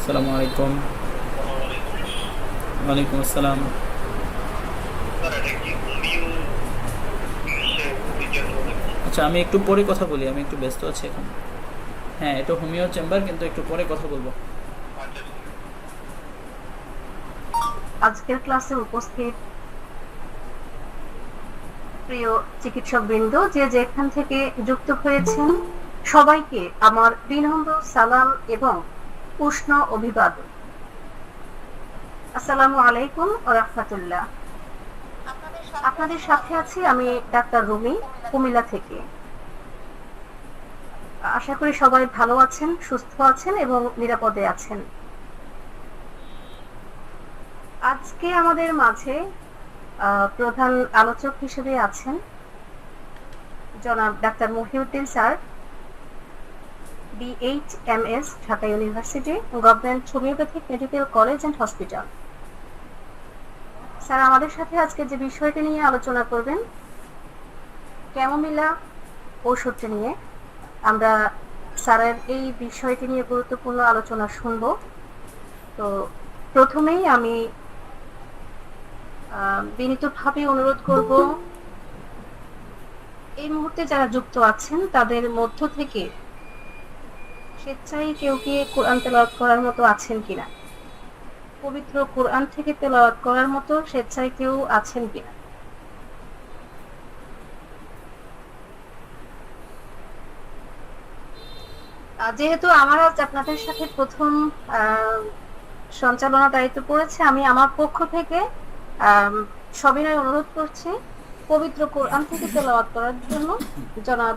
আসসালামু আলাইকুম। ওয়ালাইকুম আসসালাম। আচ্ছা, আমি একটু পরে কথা বলি, আমি একটু ব্যস্ত আছি এখন। হ্যাঁ, এটা হোমিও চেম্বার, কিন্তু একটু পরে কথা বলবো। আজকের ক্লাসে উপস্থিত প্রিয় চিকিৎসকবৃন্দ, যে যেখান থেকে যুক্ত হয়েছেন, সবাইকে আমার বিনম্র সালাম এবং উষ্ণ অভিবাদন। আসসালামু আলাইকুম ওয়া রাহমাতুল্লাহ। আপনাদের সাথে আছি আমি ডাক্তার রুমি, কুমিল্লা থেকে। আশা করি সবাই ভালো আছেন, সুস্থ আছেন এবং নিরাপদে আছেন। আজকে আমাদের মাঝে প্রধান আলোচক হিসেবে আছেন জনাব doctor Mohiuddin sir, BHMS, Dhaka university government homeopathic medical college and hospital. Sir আমাদের সাথে আজকে যে বিষয়টি নিয়ে আলোচনা করবেন, ক্যামোমিলা ঔষধটি নিয়ে। আমরা স্যারের এই বিষয়টি নিয়ে গুরুত্বপূর্ণ আলোচনা শুনব। তো প্রথমেই আমি বিনীতভাবে অনুরোধ করব, এই মুহূর্তে যারা যুক্ত আছেন তাদের মধ্য থেকে স্বেচ্ছায় কেউ কি কোরআন তেলাওয়াত করার মতো আছেন কিনা, পবিত্র কোরআন থেকে তেলাওয়াত করার মতো স্বেচ্ছায় কেউ আছেন কিনা। যেহেতু আমার আজ আপনাদের সাথে প্রথম সঞ্চালনা দায়িত্ব পড়েছে, আমি আমার পক্ষ থেকে সবিনয় অনুরোধ করছি পবিত্র কোরআন থেকে তেলাওয়াত করার জন্য জনাব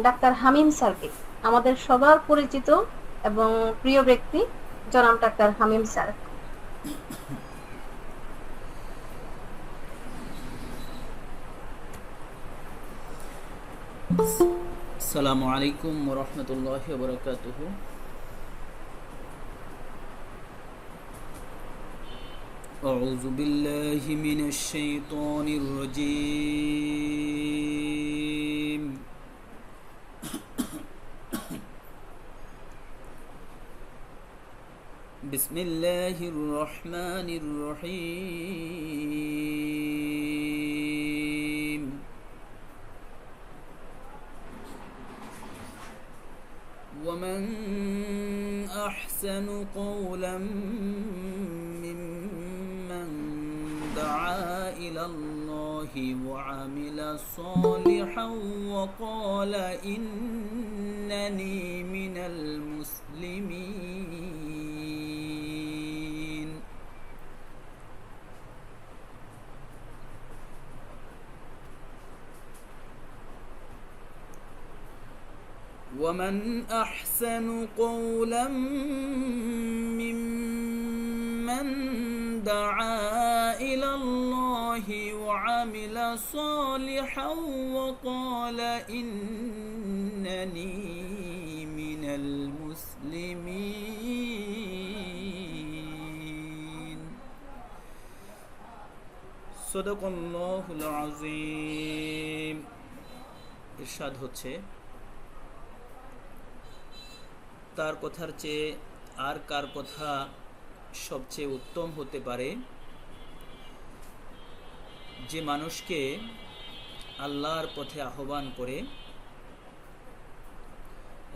ডাক্তার হামিম স্যারকে, আমাদের সবার পরিচিত এবং প্রিয় ব্যক্তি জনাব ডাক্তার হামিম স্যার। আসসালামু আলাইকুম ওয়া রাহমাতুল্লাহি ওয়া বারাকাতুহু। আউযু বিল্লাহি মিনাশ শাইতানির রাজীম। বিসমিল্লাহির রহমানির রহিম। ومن أحسن قولا ممن دعا إلى الله وعمل صالحا وقال إنني من المسلمين. ومن أحسن قولا ممن دعا إلى الله وعمل صالحا وقال إنني من المسلمين. صدق الله العظيم. ইরশাদ হচ্ছে, তার কথার চেয়ে আর কার কথা সবচেয়ে উত্তম হতে পারে, যে মানুষকে আল্লাহর পথে আহ্বান করে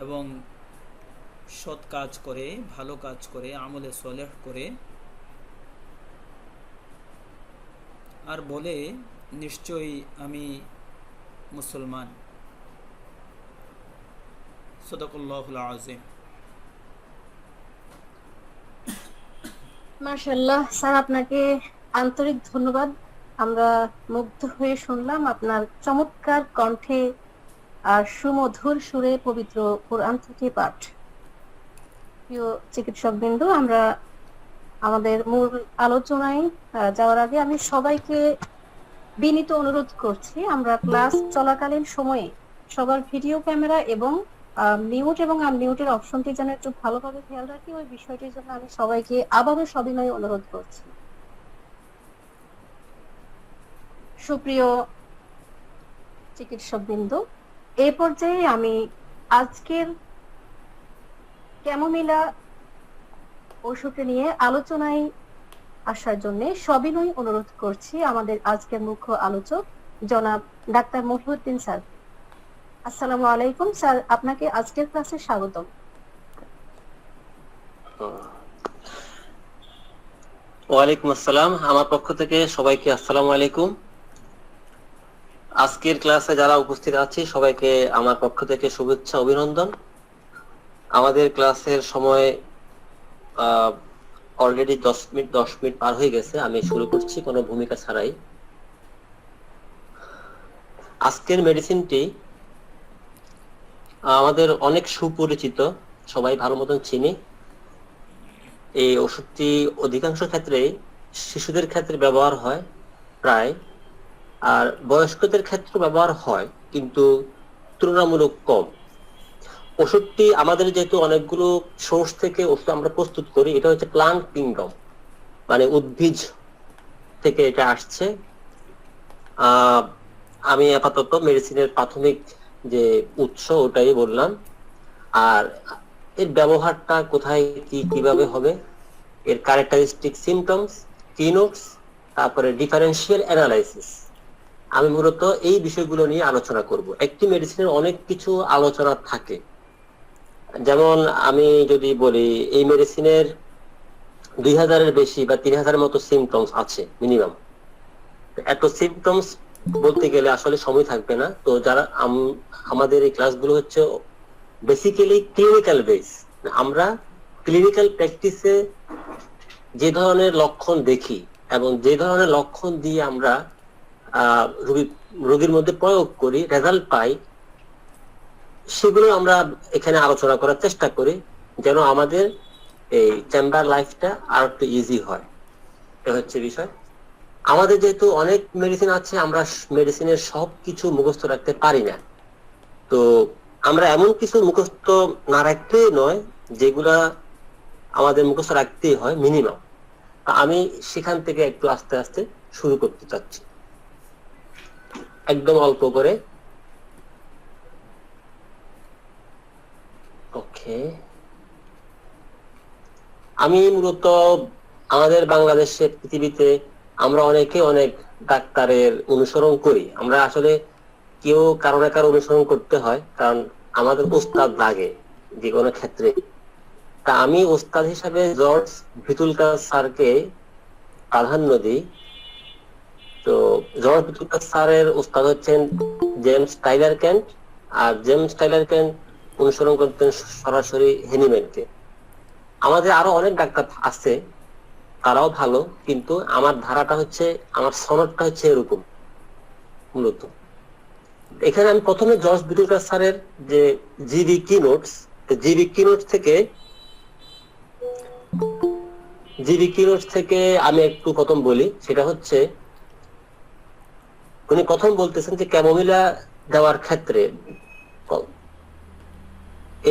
এবং সৎ কাজ করে, ভালো কাজ করে, আমলে সলেহ করে, আর বলে নিশ্চয়ই আমি মুসলমান। সাদাকাল্লাহুল আযীম। মাশাআল্লাহ স্যার, আপনাকে আন্তরিক ধন্যবাদ। আমরা মুগ্ধ হয়ে শুনলাম আপনার চমৎকার কণ্ঠে আর সুমধুর সুরে পবিত্র কোরআন থেকে পাঠ। প্রিয় চিকিৎসকবৃন্দ, আমরা আমাদের মূল আলোচনায় যাওয়ার আগে আমি সবাইকে বিনীত অনুরোধ করছি, আমরা ক্লাস চলাকালীন সময়ে সবার ভিডিও ক্যামেরা এবং মিউট এবং আনমিউটের অপশনটি যেন একটু ভালোভাবে খেয়াল রাখি, ওই বিষয়টির জন্য আমি সবাইকে আবারও সবিনয় অনুরোধ করছি। সুপ্রিয় চিকিৎসকবৃন্দ, এই পর্যায়ে আমি আজকের ক্যামোমিলা ওষুধটি নিয়ে আলোচনায় আসার জন্য সবিনয় অনুরোধ করছি আমাদের আজকের মুখ্য আলোচক জনাব ডাক্তার মহিউদ্দিন স্যার। আসসালামু আলাইকুম স্যার, আপনাকে আজকের ক্লাসে স্বাগতম। ওয়ালাইকুম আসসালাম। আমার পক্ষ থেকে সবাইকে আসসালামু আলাইকুম। আজকের ক্লাসে যারা উপস্থিত আছে সবাইকে আমার পক্ষ থেকে শুভেচ্ছা অভিনন্দন। আমাদের ক্লাসের সময় অলরেডি 10 মিনিট পার হয়ে গেছে। আমি শুরু করছি কোনো ভূমিকা ছাড়াই। আজকের মেডিসিনটি আমাদের অনেক সুপরিচিত, সবাই ভালো মতন চিনি। এই ওষুধটি অধিকাংশ ক্ষেত্রে শিশুদের ক্ষেত্রে ব্যবহার হয় প্রায়, আর বয়স্কদের ক্ষেত্রে ব্যবহার হয় কিন্তু তুলনামূলক কম। ওষুধটি আমাদের যেহেতু অনেকগুলো সোর্স থেকে ওষুধ আমরা প্রস্তুত করি, এটা হচ্ছে প্লান্ট কিংডম, মানে উদ্ভিজ থেকে এটা আসছে। আমি আপাতত মেডিসিনের প্রাথমিক যে উৎস ওটাই বললাম। আর এর ব্যবহারটা কোথায় কিভাবে হবে, এর ক্যারেক্টারিস্টিক সিমটমস, কিনোটস, তারপরে ডিফারেন্সিয়াল অ্যানালাইসিস, আমি মূলত এই বিষয়গুলো নিয়ে আলোচনা করব। একটি মেডিসিনের অনেক কিছু আলোচনা থাকে, যেমন আমি যদি বলি এই মেডিসিনের 2000-এর বেশি বা 3000-এর মতো সিমটমস আছে মিনিমাম। এত সিমটমস বলতে গেলে আসলে সময় থাকবে না। তো যারা আমাদের এই ক্লাসগুলো হচ্ছে বেসিক্যালি ক্লিনিক্যাল বেস। আমরা ক্লিনিক্যাল প্র্যাকটিসে যে ধরনের লক্ষণ দেখি এবং যে ধরনের লক্ষণ দিয়ে আমরা রোগীর মধ্যে প্রয়োগ করি, রেজাল্ট পাই, সেগুলো আমরা এখানে আলোচনা করার চেষ্টা করি, যেন আমাদের এই চেম্বার লাইফটা আর একটু ইজি হয়। এটা হচ্ছে বিষয়। আমাদের যেহেতু অনেক মেডিসিন আছে, আমরা মেডিসিনের সব কিছু মুখস্থ রাখতে পারি না। তো আমরা এমন কিছু মুখস্থ না রাখতেই নয় যেগুলা আমাদের মুখস্থ রাখতেই হয় মিনিমাম। আমি সেখান থেকে একটু আস্তে আস্তে শুরু করতে চাচ্ছি, একদম অল্প করে। ওকে, আমি মূলত আমাদের বাংলাদেশে, পৃথিবীতে আমরা অনেকে অনেক ডাক্তারের অনুসরণ করি। আমরা আসলে কেউ কারো না কারো অনুসরণ করতে হয়, কারণ আমাদের ওস্তাদ লাগে যে কোনো ক্ষেত্রে। তা আমি ওস্তাদ হিসাবে জর্জ ভিতুলকার স্যারকে প্রাধান্য দিই। তো জর্জ ভিতুলকার স্যারের ওস্তাদ হচ্ছেন জেমস টাইলার কেন্ট, আর জেমস টাইলার কেন্ট অনুসরণ করতেন সরাসরি হেনিম্যানকে। আমাদের আরো অনেক ডাক্তার আছে, তারাও ভালো, কিন্তু আমার ধারাটা হচ্ছে, আমার সনদটা হচ্ছে এরকম মূলত। এখানে আমি প্রথমে জর্জ ভিতুলকার স্যারের যে জিবি কিনোটস থেকে আমি একটু প্রথম বলি। সেটা হচ্ছে, উনি প্রথম বলতেছেন যে ক্যামোমিলা দেওয়ার ক্ষেত্রে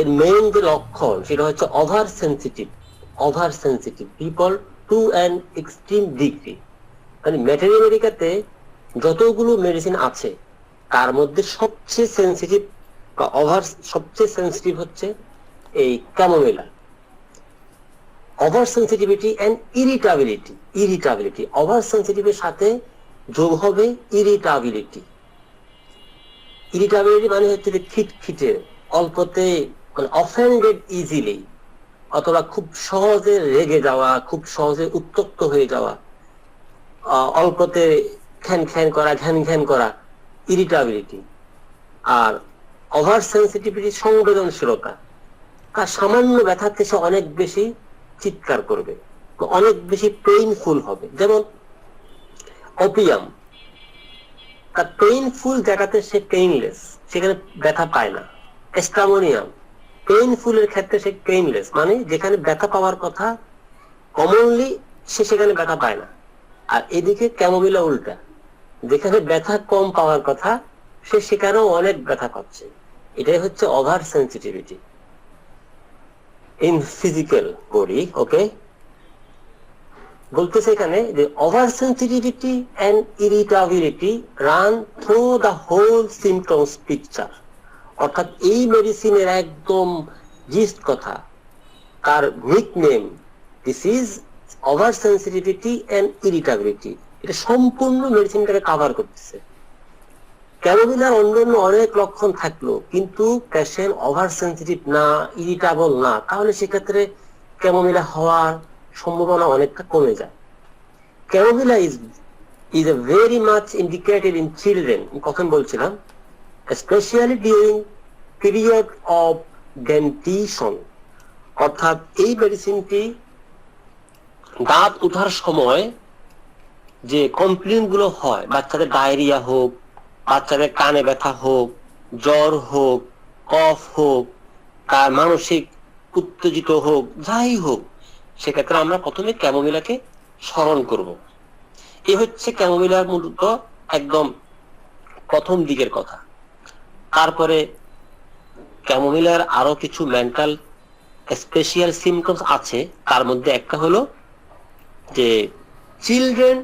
এর মেইন যে লক্ষণ সেটা হচ্ছে over sensitive people to an extreme degree. মানে ভেটেরিনারি আমেরিকাতে যতগুলো মেডিসিন আছে তার মধ্যে সবচেয়ে সেন্সিটিভ বা সবচেয়ে সেন্সিটিভ হচ্ছে এই chamomilla. Over sensitivity and irritability, over সেন্সিটিভের সাথে যোগ হবে ইরিটাবিলিটি মানে হচ্ছে যে খিটখিটে, অল্পতে মানে অফেন্ডেড ইজিলি, অথবা খুব সহজে রেগে যাওয়া, খুব সহজে উত্তপ্ত হয়ে যাওয়া, অল্পতে ঘ্যান করা, ইরিটাবিলিটি। আর ওভার সেন্সিটিভিটি সংবেদনশীলতা, তার সামান্য ব্যথাতে সে অনেক বেশি চিৎকার করবে, অনেক বেশি পেইনফুল হবে। যেমন ওপিয়াম, তার পেইনফুল জায়গাতে সে পেইনলেস, সেখানে ব্যথা পায় না। স্ট্রামোনিয়াম পেইনফুলের ক্ষেত্রে সে পেইনলেস, মানে যেখানে ব্যথা পাওয়ার কথা কমনলি সে সেখানে ব্যথা পায় না। আর এদিকে ক্যামোমিলা উল্টা, যেখানে ব্যথা কম পাওয়ার কথা সে সেখানেও অনেক ব্যথা পাচ্ছে। এটাই হচ্ছে over sensitivity in physical body. Okay, বলতেছে এখানে যে over sensitivity and irritability run through the whole symptoms picture. অর্থাৎ এই মেডিসিনের একদম জিস্ট কথা, তার nickname this is over sensitivity and irritability, এটা সম্পূর্ণ মেডিসিনটাকে কভার করতেছে। ক্যামোমিলার অন্যান্য অনেক লক্ষণ থাকলো, কিন্তু পেশেন্ট ওভার সেন্সিটিভ না, ইরিটেবল না, তাহলে সেক্ষেত্রে ক্যামোমিলা হওয়ার সম্ভাবনা অনেকটা কমে যায়। Chamomilla is a very much indicated in children, কখন বলছিলাম, especially during period of dentition, অর্থাৎ এই মেডিসিনটি দাঁত ওঠার সময় যে কমপ্লেন গুলো হয়, বাচ্চাদের ডায়রিয়া হোক, বাচ্চাদের কানে ব্যথা হোক, জ্বর হোক, কফ হোক, তার মানসিক উত্তেজিত হোক, যাই হোক, সেক্ষেত্রে আমরা প্রথমে ক্যামোমিলাকে স্মরণ করব। এ হচ্ছে ক্যামোমিলার মূলত একদম প্রথম দিকের কথা। তারপরে ক্যামোমিলার আরো কিছু মেন্টাল স্পেশাল সিমটমস আছে, তার মধ্যে একটা হলো যে children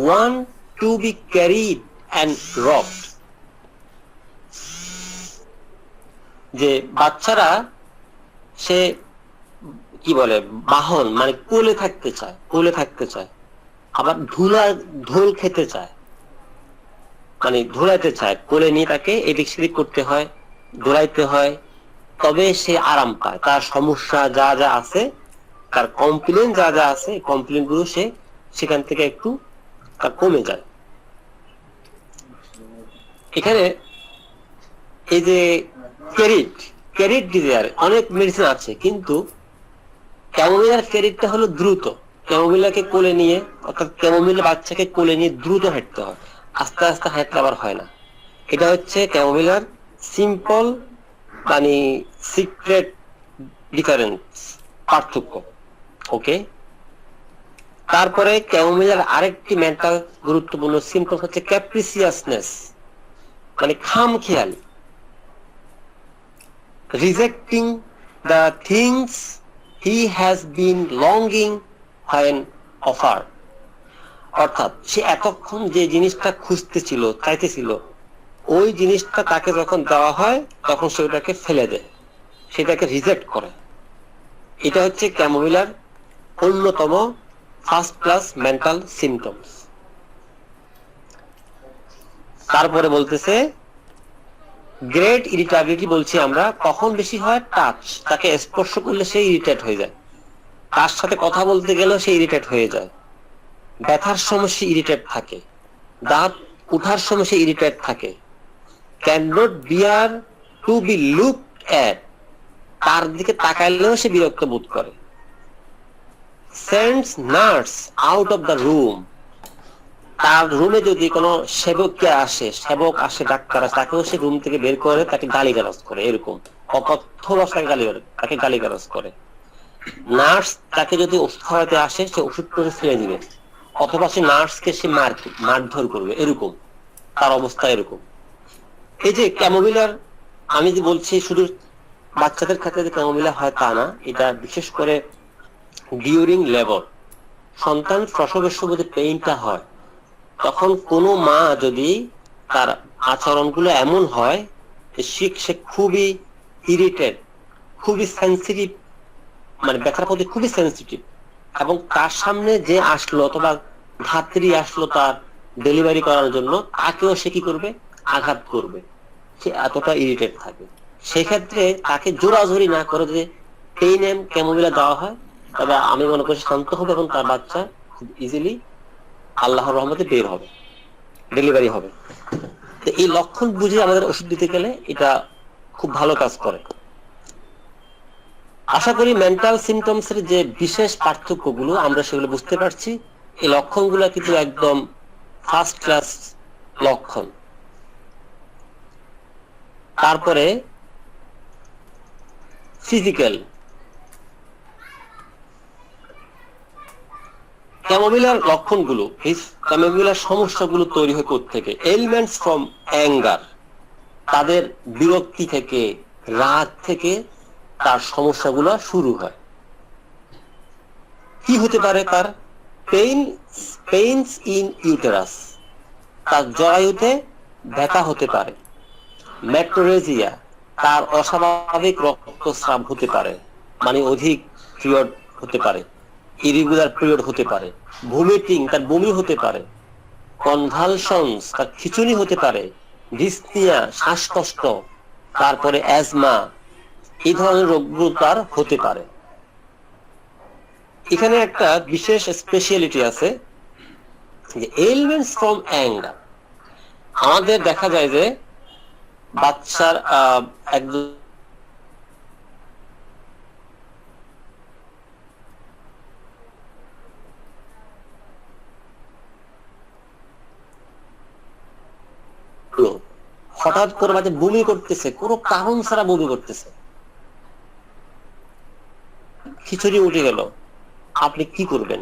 want to be carried and rocked, যে বাচ্চারা সে কি বলে বাহন মানে কোলে থাকতে চায়, কোলে থাকতে চায়, আবার ঢোল খেতে চায়, মানে ধুলাইতে চায়, কোলে নিয়ে তাকে এদিক সেদিক করতে হয়, ধুলাইতে হয়, তবে সে আরাম পায়। তার সমস্যা যা যা আছে, তার কমপ্লেন যা যা আছে, কমপ্লেন গুলো সে সেখান থেকে একটু তার কমে যায়। এখানে এই যে ক্যারিড ডিজায়ার অনেক মেডিসিন আছে, কিন্তু ক্যামোমিলার ক্যারিডটা হলো দ্রুত। ক্যামোমিলাকে কোলে নিয়ে, অর্থাৎ ক্যামোমিলা বাচ্চাকে কোলে নিয়ে দ্রুত হাঁটতে হয়, আস্তে আস্তে হাঁটলে আবার হয় না। এটা হচ্ছে ক্যামোমিলার সিম্পল মানে সিক্রেট ডিফারেন্স, পার্থক্য। ওকে, তারপরে ক্যামোমিলার আরেকটি মেন্টাল গুরুত্বপূর্ণ সিম্পটম হচ্ছে ক্যাপ্রিসিয়াসনেস, মানে খামখেয়ালি, rejecting the things he has been longing when offered, অর্থাৎ সে এতক্ষণ যে জিনিসটা খুঁজতেছিল, চাইতেছিল, ওই জিনিসটা তাকে যখন দেওয়া হয় তখন সে ওটাকে ফেলে দেয়, সেটাকে রিজেক্ট করে। এটা হচ্ছে ক্যামোমিলার অন্যতম ফার্স্ট ক্লাস মেন্টাল সিমটমস। তারপরে বলতেছে গ্রেট ইরিটেবিলিটি, বলছি আমরা, কখন বেশি হয়? টাচ, তাকে স্পর্শ করলে সে ইরিটেট হয়ে যায়, তার সাথে কথা বলতে গেলেও সে ইরিটেট হয়ে যায়, ব্যথার সময় সে ইরিটেট থাকে, দাঁত উঠার সময় সে ইরিটেট থাকে, can not bear to be looked at, তার দিকে তাকাইলেও সে বিরক্ত বোধ করে, sends nurse out of the room, তার রুমে যদি কোনো সেবক আসে, ডাক্তার আসে, তাকেও সে রুম থেকে বের করে তাকে গালিগালাজ করে, এরকম অকথ্য ভাষায় তাকে গালিগালাজ করে। নার্স তাকে যদি ওষুধ খাওয়াতে আসে, সে ওষুধ করে ফেলে দিবে, অথবা সে নার্সকে সে মারধর করবে, এরকম তার অবস্থা এরকম। এই যে ক্যামোমিলার, আমি যে বলছি শুধু বাচ্চাদের ক্ষেত্রে যে ক্যামোমিলা হয় তা না, এটা বিশেষ করে ডিউরিং লেবার, সন্তান প্রসবের সময় যে পেইনটা হয়, তখন কোনো মা যদি তার আচরণগুলো এমন হয় যে সে খুবই ইরিটেট, খুবই সেন্সিটিভ, মানে ব্যথার প্রতি খুবই সেন্সিটিভ, এবং তার সামনে যে আসলো অথবা ধাত্রী আসলো তার ডেলিভারি করার জন্য, তাকেও সে কি করবে? আঘাত করবে, সে এতটা ইরিটেট থাকে। সেক্ষেত্রে তাকে জোরাজোরি না করে যে পেইন এম ক্যামোমিলা দেওয়া হয়, তবে আমি মনে করি শান্ত হবে এবং তার বাচ্চা খুব ইজিলি আল্লাহর রহমতে বের হবে, ডেলিভারি হবে। তো এই লক্ষণ বুঝে আমাদের ওষুধ দিতে গেলে এটা খুব ভালো কাজ করে। আশা করি মেন্টাল সিমটমস এর যে বিশেষ পার্থক্যগুলো আমরা সেগুলো বুঝতে পারছি। এই লক্ষণগুলো কিন্তু একদম ফার্স্ট ক্লাস লক্ষণ। তারপরে ফিজিক্যাল, ক্যামোমিলার লক্ষণগুলো, এই ক্যামোমিলার সমস্যাগুলো তৈরি হয় কোত্থেকে? এলিমেন্টস ফ্রম অ্যাঙ্গার, তাদের বিরক্তি থেকে, রাগ থেকে তার সমস্যাগুলো শুরু হয়। কি হতে পারে তার? পেইনস ইন ইউটেরাস, তার জরায়ুতে ব্যথা হতে পারে। ম্যাক্রোরেজিয়া, তার অস্বাভাবিক রক্তস্রাব হতে পারে, মানে অধিক পিরিয়ড হতে পারে। ইরেগুলার পিরিয়ড হতে পারে, ভমিটিং তার বমি হতে পারে, কনভালশনস তার খিঁচুনি হতে পারে, ডিসনিয়া শ্বাসকষ্ট, তারপরে অ্যাজমা, এই ধরনের রোগগুলো তার হতে পারে। এখানে একটা বিশেষ স্পেশালিটি আছে যে এলিমেন্টস ফ্রম অ্যাঙ্গার। আমাদের দেখা যায় যে বাচ্চার একদম হঠাৎ করে বাচ্চা বমি করতেছে, কোনো কারণ ছাড়া বমি করতেছে, খিচুড়ি উঠে গেল, আপনি কি করবেন?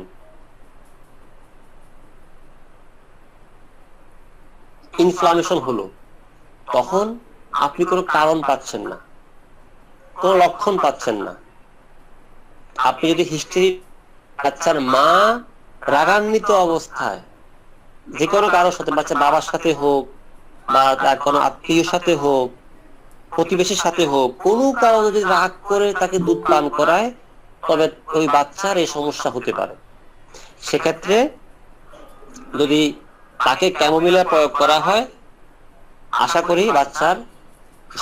ইনফ্লামেশন হলো, তখন আপনি কোনো কারণ পাচ্ছেন না, কোনো লক্ষণ পাচ্ছেন না। আপনি যদি হিস্ট্রি, বাচ্চার মা রাগান্বিত অবস্থায় যে কোনো কারোর সাথে, বাচ্চা বাবার সাথে হোক বা তার কোনো আত্মীয়ের সাথে হোক, প্রতিবেশীর সাথে হোক, কোনো কারণে যদি রাগ করে তাকে দুধ পান করায়, তবে ওই বাচ্চার এই সমস্যা হতে পারে। সেক্ষেত্রে যদি তাকে ক্যামোমিলা প্রয়োগ করা হয়, আশা করি বাচ্চার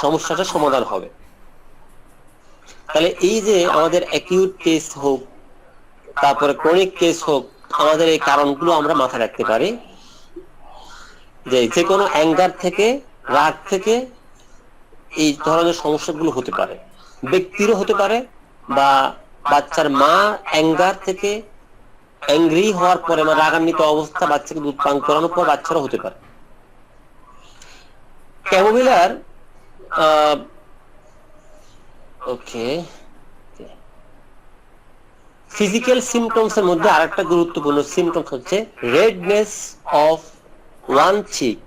সমস্যাটা সমাধান হবে। তাহলে এই যে আমাদের অ্যাকিউট কেস হোক, তারপরে ক্রনিক কেস হোক, আমাদের এই কারণগুলো আমরা মাথায় রাখতে পারি যে যে কোনো অ্যাঙ্গার থেকে, রাগ থেকে এই ধরনের সমস্যাগুলো হতে পারে। ব্যক্তিরও হতে পারে, বা বাচ্চার মা অ্যাঙ্গার থেকে, অ্যাংরি হওয়ার পরে, মানে রাগান্বিত অবস্থা, বাচ্চাকে দুধ পান করানোর পর বাচ্চারও হতে পারে। ক্যামোমিলার ওকে ফিজিক্যাল সিমটমস এর মধ্যে আরেকটা গুরুত্বপূর্ণ সিমটমস হচ্ছে redness of one cheek,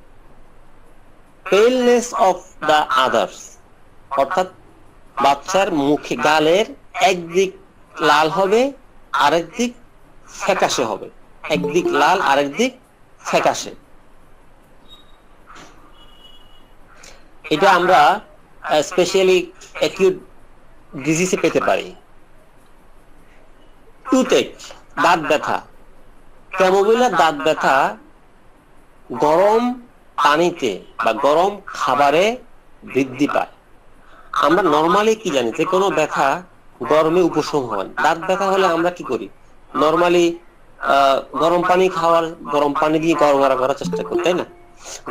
paleness of the others. অর্থাৎ বাচ্চার মুখে, গালের একদিক লাল হবে, আরেক দিক ফ্যাকাশে হবে, একদিক লাল আরেক দিক ফ্যাকাশে। এটা আমরা স্পেশালি অ্যাকিউট ডিজিজে পেতে পারি। টুথেক, দাঁত ব্যথা। ক্যামোমিলার দাঁত ব্যথা গরম পানিতে বা গরম খাবারে বৃদ্ধি পায়। আমরা নর্মালি কি জানি, যে কোনো ব্যথা গরমে উপশম হয়। দাঁত ব্যথা হলে আমরা কি করি, নর্মালি গরম পানি খাওয়ার, গরম পানি দিয়ে গড়গড়া করার চেষ্টা করি, তাই না?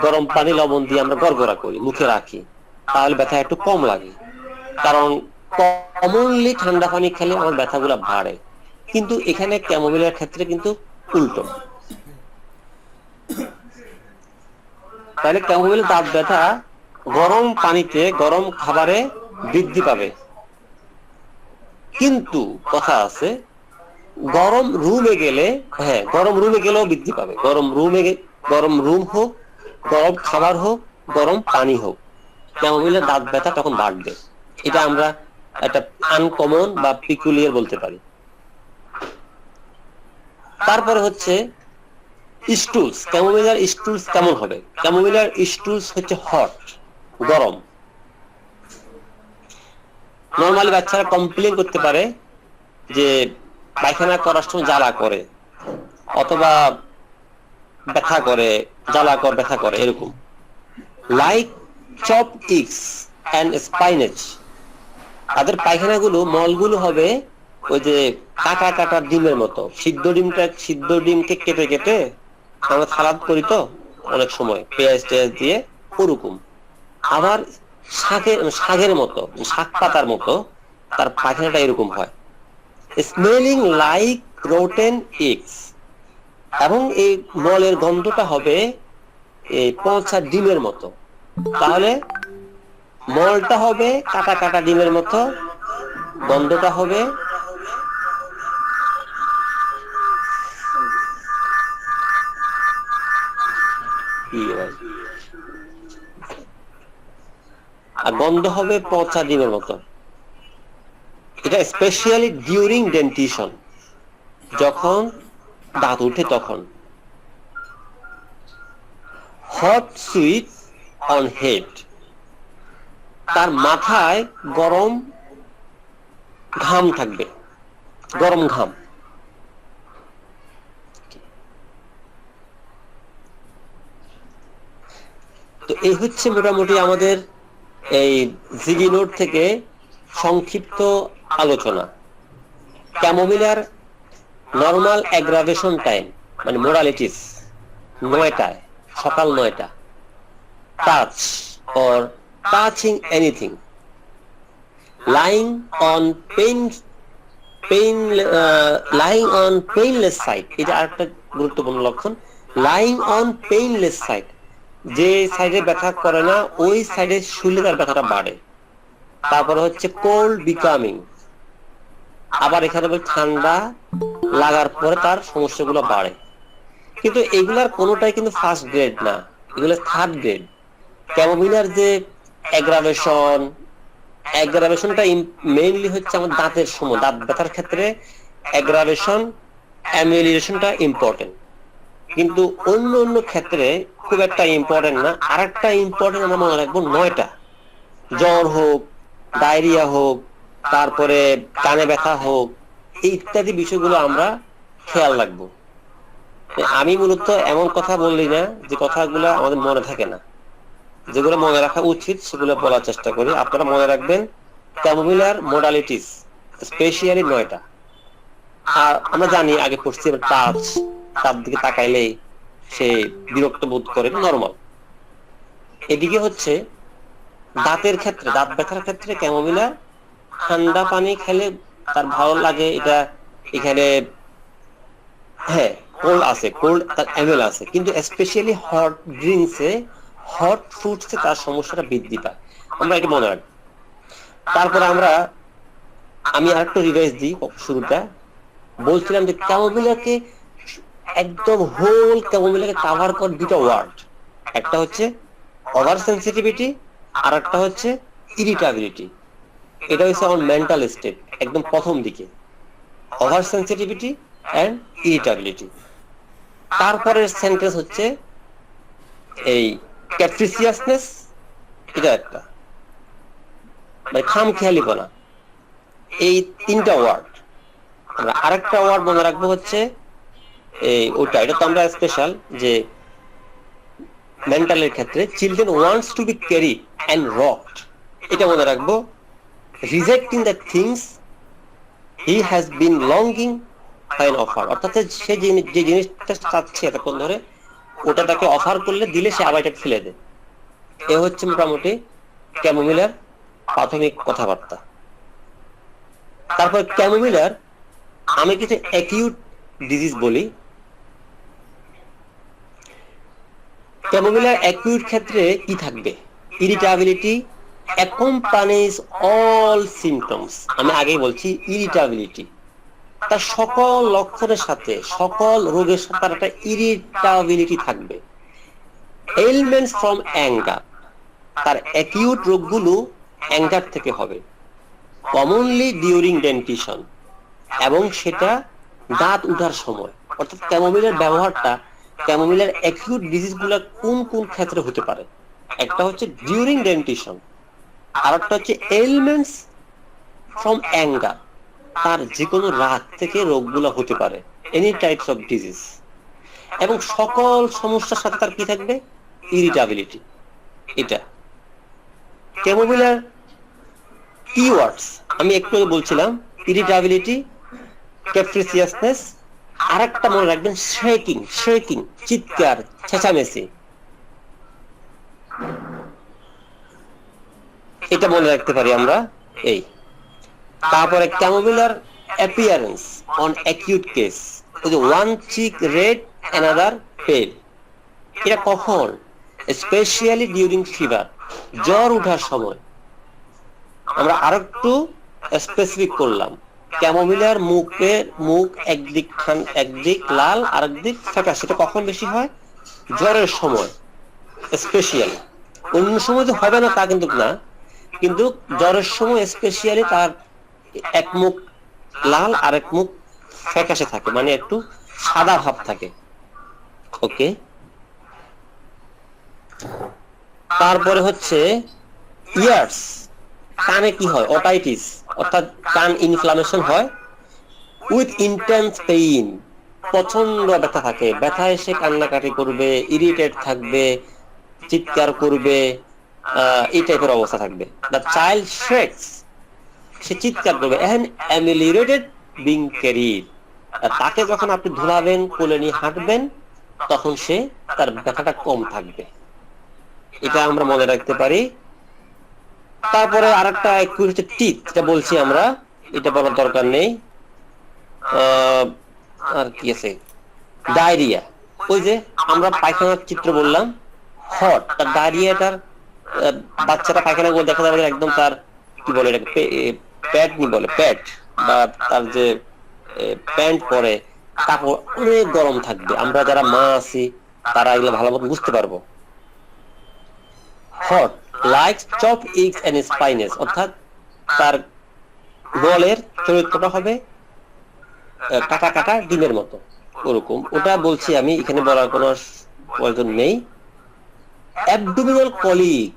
গরম পানি লবণ দিয়ে আমরা গড়গড়া করি, মুখে রাখি, তাহলে ব্যথা একটু কম লাগে। কারণ কমনলি ঠান্ডা পানি খেলে আমার ব্যথাগুলো বাড়ে। কিন্তু এখানে ক্যামোমিলার ক্ষেত্রে কিন্তু উল্টো। তাহলে ক্যামোমিলার দাঁত ব্যথা গরম পানিতে, গরম খাবারে বৃদ্ধি পাবে। কিন্তু কথা আছে, গরম রুমে গেলে, হ্যাঁ গরম রুমে গেলেও বৃদ্ধি পাবে। গরম রুম হোক, গরম খাবার হোক, গরম পানি হোক, ক্যামোমিলার দাঁত ব্যথা তখন বাড়বে। এটা আমরা একটা আনকমন বা পিকুলিয়ার বলতে পারি। তারপরে হচ্ছে স্টুলস। ক্যামোমিলার স্টুলস কেমন হবে? ক্যামোমিলার স্টুলস হচ্ছে হট, গরম। নরমালি বাচ্চারা কমপ্লেন করতে পারে যে পায়খানা করার সময় জ্বালা করে, অথবা ব্যথা করে, জ্বালা করে, ব্যথা করে, এরকম। Like chop eggs and spinach. তাদের পায়খানাগুলো, মলগুলো হবে ওই যে কাটা কাটা ডিমের মতো। সিদ্ধ ডিমকে কেটে কেটে আমরা সালাদ করি তো অনেক সময়, পেঁয়াজ টেয়াজ দিয়ে, ওরকম। আবার শাকের মতো, শাক পাতার মতো তার পায়খানাটা এরকম হয়। Smelling like rotten eggs. এবং এই মলের গন্ধটা হবে এই পচা ডিমের মতো। তাহলে মলটা হবে কাটা কাটা ডিমের মতো, গন্ধটা হবে আর গন্ধ হবে পচা ডিমের মতো। এটা স্পেশালি ডিউরিং ডেন্টিশন, যখন দাঁত উঠে তখন। Hot sweet on head. তার মাথায় গরম ঘাম থাকবে, গরম ঘাম। তো এই হচ্ছে মোটামুটি আমাদের এই জিবি নোট থেকে সংক্ষিপ্ত আলোচনা। ক্যামোমিলার নরমাল অ্যাগ্রাভেশন টাইম মানে মোডালিটিস 9টায়, সকাল 9টা। Touch or touching anything, lying on lying on painless side, এটা আরেকটা গুরুত্বপূর্ণ লক্ষণ। lying on painless side, যে সাইডে ব্যথা করে না ওই সাইডে শুলে তার ব্যথাটা বাড়ে। তারপরে হচ্ছে কোল্ড বিকামিং, আবার এখানে বলে ঠান্ডা লাগার পরে তার সমস্যাগুলো বাড়ে। কিন্তু এগুলার কোনোটাই কিন্তু ফার্স্ট গ্রেড না, এগুলো থার্ড গ্রেড। ক্যামোমিলার যে অ্যাগ্রাভেশনটা মেইনলি হচ্ছে আমার দাঁতের সময়, দাঁত ব্যথার ক্ষেত্রে অ্যাগ্রাভেশন অ্যামিলিয়েশনটা ইম্পর্টেন্ট, কিন্তু অন্য অন্য ক্ষেত্রে খুব একটা ইম্পর্টেন্ট না। আরেকটা ইম্পর্টেন্ট আমরা মনে রাখবো, 9টা জ্বর হোক, ডায়রিয়া হোক, তারপরে কানে ব্যথা হোক, এই ইত্যাদি বিষয়গুলো আমরা খেয়াল রাখবো। আমি মূলত এমন কথা বললি না যে কথাগুলো আমাদের মনে থাকে না, যেগুলো মনে রাখা উচিত সেগুলো বলার চেষ্টা করি। আপনারা মনে রাখবেন ক্যামোমিলার মোডালিটিস স্পেশালি 9টা। আর আমরা জানি আগে পড়ছি টাচ, তার দিকে তাকাইলেই সে বিরক্ত বোধ করে, নরমাল। এদিকে হচ্ছে দাঁতের ক্ষেত্রে, দাঁত ব্যথার ক্ষেত্রে ক্যামোমিলার ঠান্ডা পানি খেলে তার ভালো লাগে, এটা এখানে হ্যাঁ কোল্ড আছে, কোল্ড তার এমএল আছে, কিন্তু স্পেশালি হট ড্রিঙ্কসে, হট ফ্রুটসে তার সমস্যাটা বৃদ্ধি পায়। আমরা এটা মনে রাখবো। তারপরে আমি আরেকটু রিভাইজ দিই। শুরুটা বলছিলাম যে ক্যামোমিলাকে একদম হোল ক্যামোমিলাকে কভার করে দুটো ওয়ার্ড, একটা হচ্ছে ওভার সেন্সিটিভিটি আর একটা হচ্ছে ইরিটাবিলিটি। এটা হচ্ছে আমার মেন্টাল স্টেট একদম প্রথম দিকে, ওভার সেন্সিটিভিটি এন্ড ইরিটাবিলিটি। তারপরের সেন্টেন্স হচ্ছে এই ক্যাপ্রিসিয়াসনেস, এটা একটা মানে খামখেয়ালিপনা। এই 3টা ওয়ার্ড। আমরা আরেকটা ওয়ার্ড মনে রাখবো হচ্ছে এই ওটা, এটা তো আমরা স্পেশাল যে মেন্টালের ক্ষেত্রে children wants to be carried and rocked, এটা মনে রাখবো। Rejecting the things he has been longing fine offer, অর্থাৎ সে যে জিনিসটা চাচ্ছে এতক্ষণ ধরে, ওটা তাকে অফার করলে দিলে সে আবার এটা ফেলে দেয়। এ হচ্ছে মোটামুটি ক্যামোমিলার প্রাথমিক কথাবার্তা। তারপর ক্যামোমিলার আমি কিছু অ্যাকিউট ডিজিজ বলি। ক্যামোমিলার অ্যাকিউট ক্ষেত্রে কি থাকবে? ইরিটাবিলিটি অ্যাকম্পানিজ অল সিমটমস। আমি আগেই বলছি ইরিটাবিলিটি তার সকল লক্ষণের সাথে, সকল রোগের সাথে তার একটা ইরিটাবিলিটি থাকবে। এলিমেন্টস ফ্রম অ্যাঙ্গার, তার অ্যাকিউট রোগগুলো অ্যাঙ্গার থেকে হবে, কমনলি ডিউরিং ডেন্টিশন, এবং সেটা দাঁত উঠার সময়। অর্থাৎ ক্যামোমিলার ব্যবহারটা, ক্যামোমিলার অ্যাকিউট ডিজিজগুলো কোন কোন ক্ষেত্রে হতে পারে? একটা হচ্ছে ডিউরিং ডেন্টিশন, আর একটা হচ্ছে এলিমেন্টস ফ্রম অ্যাঙ্গার, তার যে কোনো রাগ থেকে রোগগুলো হতে পারে, এনি টাইপস অফ ডিজিজ। এবং সকল সমস্যার সাথে তার কি থাকবে? ইরিটাবিলিটি। এটা ক্যামোমিলার কিওয়ার্ডস আমি একটু আগে বলছিলাম, ইরিটাবিলিটি, ক্যাপ্রিসিয়াসনেস, আর একটা মনে রাখবেন শেকিং, শেকিং চিৎকার, চেঁচামেচি, এটা মনে রাখতে পারি আমরা। এই তারপরে ক্যামোমিলার appearance on acute case, one cheek red another pale, এটা কখন? স্পেশালি ডিউরিং ফিভার, জ্বর ওঠার সময়। আমরা আরেকটু স্পেসিফিক করলাম, ক্যামোমিলার মুখ একদিক লাল আর একদিক ফ্যাকাশে, সেটা কখন বেশি হয়? জ্বরের সময় স্পেশালি। অন্য সময় যে হবে না তা কিন্তু না, কিন্তু জ্বরের সময় স্পেশালি তার এক মুখ লাল আর এক মুখ ফ্যাকাশে থাকে, মানে একটু সাদা ভাব থাকে। ওকে, তারপরে হচ্ছে ইয়ার্স, কানে কি হয়? অটাইটিস, অর্থাৎ কান ইনফ্লামেশন হয় উইথ ইন্টেন্স পেইন, প্রচন্ড ব্যথা থাকে, ব্যথা এসে কান্নাকাটি করবে, ইরিটেট থাকবে, চিৎকার করবে, এই টাইপের অবস্থা থাকবে। দ্য চাইল্ড শ্রেক্স, সে চিৎকার করবে। এন্ড অ্যামিলিরেটেড বিং ক্যারিড, তাকে যখন আপনি ধুলাবেন, কোলে নিয়ে হাঁটবেন, তখন সে তার ব্যথাটা কম থাকবে। এটা আমরা মনে রাখতে পারি। তারপরে আরেকটা একটু হচ্ছে টিথ, যেটা বলছি আমরা, এটা বলার দরকার নেই। আর কি আছে, ডায়রিয়া, ওই যে আমরা পায়খানার চিত্র বললাম, হট, তার ডায়রিয়াটার বাচ্চাটা পায়খানা করে দেখা যাবে একদম তার কি বলে এটাকে প্যাড নি বলে, প্যাড বা তার যে প্যান্ট পরে কাপড় অনেক গরম থাকবে। আমরা যারা মা আছি তারা এগুলো ভালো মতো বুঝতে পারবো। Hot like chop eggs and spinach, অর্থাৎ তার বলের চরিত্রটা হবে কাটা কাটা ডিমের মতো, ওরকম। ওটা বলছি আমি, এখানে বলার কোনো প্রয়োজন নেই। অ্যাবডোমিনাল কলিক,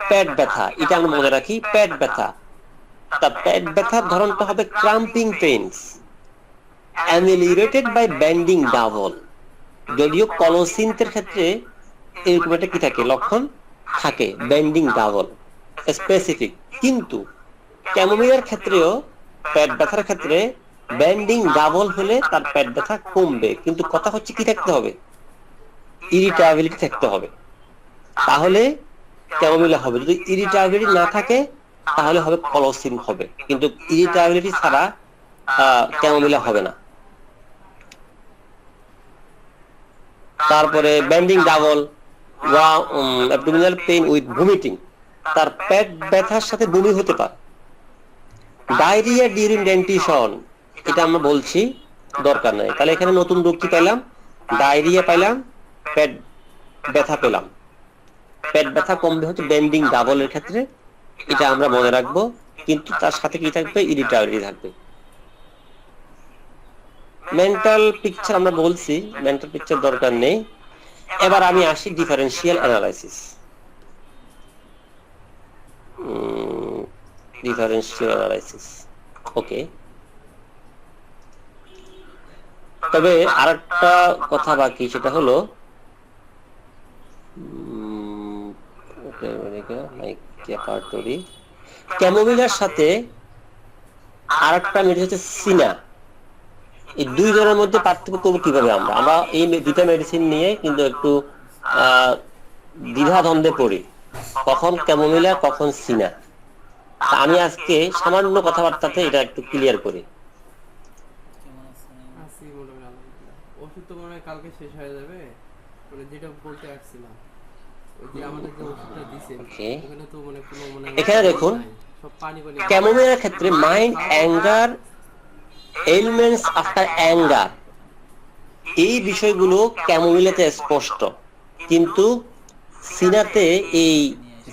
পেট ব্যথা, এটা আমরা মনে রাখি, পেট ব্যথা। তার পেট ব্যথার ধরনটা হবে cramping pains, ameliorated by bending double. যদিও কলোসিনথের ক্ষেত্রে এরকম একটা কি থাকে, লক্ষণ থাকে, বেন্ডিং ডাবল স্পেসিফিক। কিন্তু ক্যামোমিলার ক্ষেত্রেও পেট ব্যথার ক্ষেত্রে বেন্ডিং ডাবল হলে তার পেট ব্যথা কমবে। কিন্তু কথা হচ্ছে কি থাকতে হবে, ইরিটেবিলিটি থাকতে হবে, তাহলে ক্যামোমিলা হবে। যদি ইরিটেবিলিটি না থাকে তাহলে হবে কলোসিন হবে, কিন্তু ইরিটেবিলিটি ছাড়া ক্যামোমিলা হবে না। তারপরে bending double, abdominal pain with vomiting, তার পেট ব্যথার সাথে বমি হতে পারে। ডায়রিয়া ডিউরিং ডেন্টিশন, এটা আমরা বলছি দরকার নাই। তাহলে এখানে নতুন রোগ কি পেলাম, ডায়রিয়া পেলাম, পেট ব্যথা পেলাম। পেট ব্যথা কমবে হচ্ছে বেন্ডিং ডাবলের ক্ষেত্রে, এটা আমরা মনে রাখবো। কিন্তু তার সাথে কি থাকবে, ইরিটেবিলিটি থাকবে। মেন্টাল পিকচার আমরা বলছি, মেন্টাল পিকচার দরকার নেই। এবার আমি আসি ডিফারেন্সিয়াল অ্যানালাইসিস। ডিফারেন্সিয়াল অ্যানালাইসিস, ওকে। তবে আরেকটা কথা বাকি, সেটা হলো ক্যামোমিলার সাথে আরেকটা মেডিসিন হচ্ছে সিনা। এই দুই জনের মধ্যে পার্থক্য করবো কিভাবে? আমরা এই দুইটা মেডিসিন নিয়ে কিন্তু একটু দ্বিধাদ্বন্দ্বে পড়ি, কখন ক্যামোমিলা কখন সিনা। আমি আজকে সামান্য কথাবার্তাতে এটা একটু ক্লিয়ার করি। ওষুধ তো মনে হয় কালকে শেষ হয়ে যাবে, মানে যেটা বলতে আসছিলাম, ওই যে আমাদের যে ওষুধটা দিয়েছে ওখানে তো মানে কোনো মানে এখানে দেখুন, সব পানি পানি। ক্যামোমিলার ক্ষেত্রে mind, anger, elements after anger, এই বিষয়গুলো ক্যামোমিলাতে স্পষ্ট, কিন্তু সিনাতে এই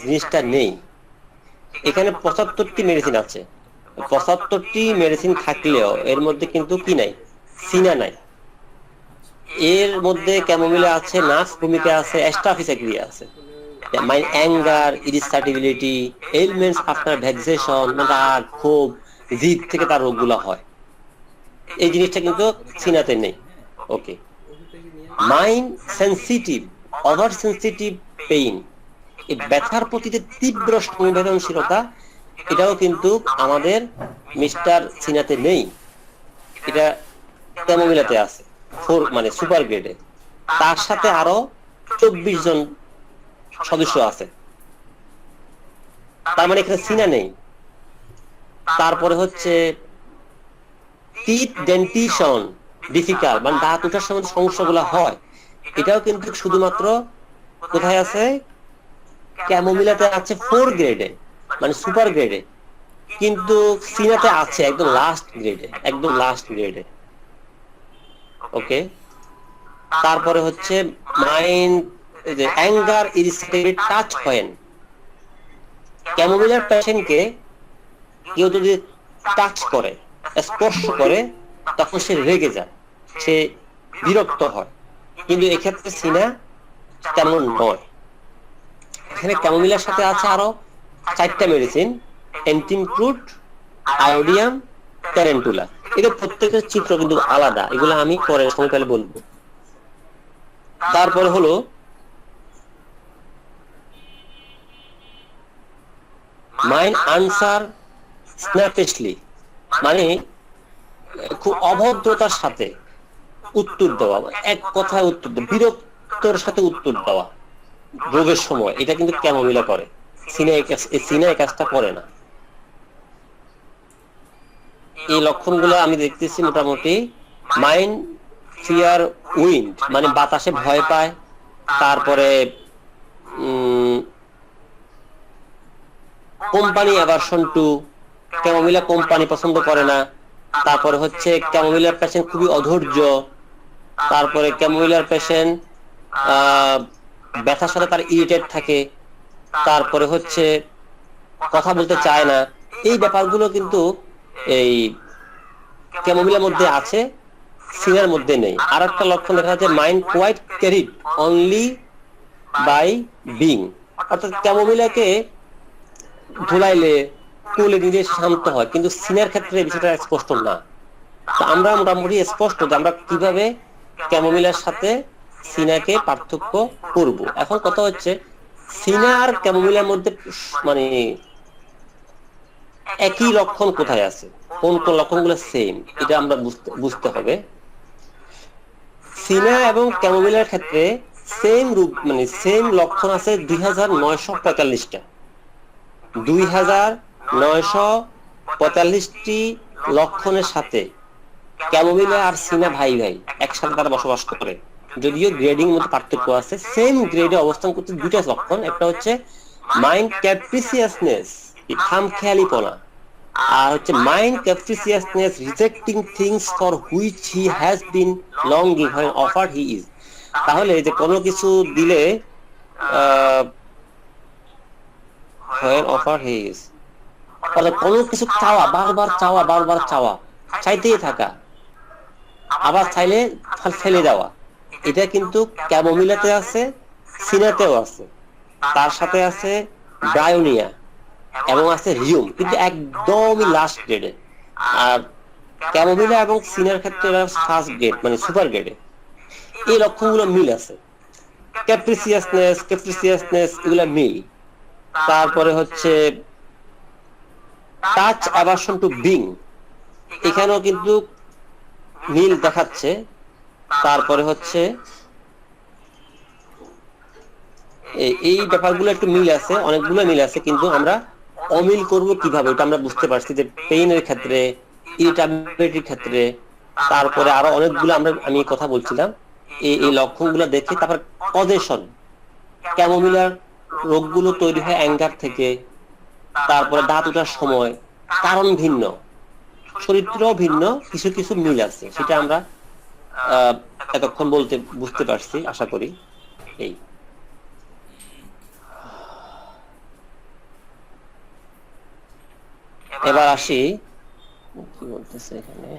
জিনিসটা নেই। এখানে 75টি মেডিসিন আছে, 75টি মেডিসিন থাকলেও এর মধ্যে কিন্তু কি নাই, সিনা নাই। এর মধ্যে ক্যামোমিলা আছে, নার্স ভূমিকা আছে, অ্যাস্টাফিসাক্রিয়া আছে। Mind, anger, irritability, ailments after vexation, রাগ, ক্ষোভ, জিদ থেকে তার রোগগুলো হয়। এই জিনিসটা কিন্তু সিনাতে নেই, okay. Mind sensitive, over sensitive pain, এই ব্যথার প্রতি যে তীব্র সংবেদনশীলতা, এটাও কিন্তু আমাদের মিস্টার সিনাতে নেই, এটা ক্যামোমিলাতে আছে, মানে সুপার গ্রেডে। তার সাথে আরো 24 জন সদস্য আছে, তার মানে এখানে সিনা নেই। তারপরে হচ্ছে টিথ ডেন্টিশন ডিফিকাল্ট, মানে দাঁত ওঠার সময় সমস্যাগুলো হয়, এটাও কিন্তু শুধুমাত্র কোথায় আছে, ক্যামোমিলাতে আছে 4 গ্রেডে, মানে সুপার গ্রেডে, কিন্তু সিনাতে আছে একদম লাস্ট গ্রেডে, একদম লাস্ট গ্রেডে, ওকে। তারপরে হচ্ছে mind, anger, irritability, touch point. ক্যামোমিলার পেশেন্টকে কেউ যদি টাচ করে, স্পর্শ করে, তখন সে রেগে যায়, সে বিরক্ত হয়। কিন্তু এক্ষেত্রে সিনা তেমন নয়। এখানে ক্যামোমিলার সাথে আছে আরো 4টা মেডিসিন, এন্টিমক্রুট, আয়োডিয়াম, ট্যারেন্টুলা। এদের প্রত্যেকের চিত্র কিন্তু আলাদা, এগুলো আমি পরে সময়কালে বলবো। তারপরে হলো মাইন্ড আনসার স্ন্যাপেশলি, মানে খুব অভদ্রতার সাথে উত্তর দেওয়া, এক কথায় উত্তর দেওয়া, বিরক্তর সাথে উত্তর দেওয়া রোগের সময়, এটা কিন্তু ক্যামোমিলা করে। সিনা এই কাজটা করে না। এই লক্ষণগুলো আমি দেখতেছি মোটামুটি মাইন্ড ফিয়ার উইন্ড, মানে বাতাসে ভয় পায়, তারপরে company aversion to, chamomilla company পছন্দ করে না। তারপরে হচ্ছে ক্যামোমিলার পেশেন্ট খুবই অধৈর্য। তারপরে ক্যামোমিলার পেশেন্ট ব্যথার সাথে তার ইরিটেট থাকে। তারপরে হচ্ছে কথা বলতে চায় না। এই ব্যাপারগুলো কিন্তু এই ক্যামোমিলার মধ্যে আছে, সিনার মধ্যে নেই। আর একটা লক্ষণ দেখা যাচ্ছে mind quiet carried only by being, অর্থাৎ ক্যামোমিলাকে ধুলাইলে কোলে নিজে শান্ত হয়, কিন্তু সিনার ক্ষেত্রে বিষয়টা স্পষ্ট না। তো আমরা মোটামুটি স্পষ্ট যে আমরা কিভাবে ক্যামোমিলার সাথে সিনাকে পার্থক্য করব। এখন কথা হচ্ছে সিনা আর ক্যামোমিলার মধ্যে মানে একই লক্ষণ কোথায় আছে, কোন কোন লক্ষণগুলো সেম, এটা আমরা বুঝতে হবে। সিনা এবং ক্যামোমিলার ক্ষেত্রে সেম রূপ মানে সেম লক্ষণ আছে 2945টা। 2945টি লক্ষণের সাথে ক্যামোমিলা আর সিনা ভাই ভাই একসাথে তারা বসবাস করে। যদিও গ্রেডিং মধ্যে পার্থক্য আছে, সেম গ্রেডে অবস্থান করতে দুইটা লক্ষণ। একটা হচ্ছে মাইন্ড ক্যাপ্রিসিয়াসনেস, খামখেয়ালিপনা, আর হচ্ছে mind capriciousness rejecting things for which he has been longing when offered he is. তাহলে যে কোনো কিছু দিলে হোয়েন অফার্ড হি ইজ, তাহলে কোনো কিছু চাওয়া, বারবার চাওয়া, বারবার চাওয়া, চাইতেই থাকা, আবার চাইলে ফেলে দেওয়া, এটা কিন্তু ক্যামোমিলাতে আছে, সিনাতেও আছে, তার সাথে আছে ব্রায়োনিয়া এবং আছে রিউম, কিন্তু একদমই লাস্ট গ্রেডে। আর ক্যামোমিলা এবং সিনার ক্ষেত্রে ফার্স্ট গ্রেড মানে সুপার গ্রেডে। এই লক্ষণগুলো মিল আছে, ক্যাপ্রিসিয়াসনেস এগুলো মিল। তারপরে হচ্ছে টাচ অ্যাভারশন টু বিং, এখানেও কিন্তু মিল দেখাচ্ছে। তারপরে হচ্ছে এই ব্যাপারগুলো একটু মিল আছে, অনেকগুলো মিল আছে, কিন্তু আমরা অমিল করব কিভাবে ওটা আমরা বুঝতে পারছি যে পেইনের ক্ষেত্রে, ইরিটেবিলিটির ক্ষেত্রে, তারপরে আরো অনেকগুলো আমি কথা বলছিলাম। এই লক্ষণগুলো দেখে তারপর কজেশন, ক্যামোমিলার রোগগুলো তৈরি হয় অ্যাঙ্গার থেকে, তারপরে দাঁত ওঠার সময়, কারণ ভিন্ন, চরিত্রও ভিন্ন, কিছু কিছু মিল আছে, সেটা আমরা এতক্ষণ বুঝতে পারছি আশা করি। এই এবার আসি কি বলতেছে এখানে,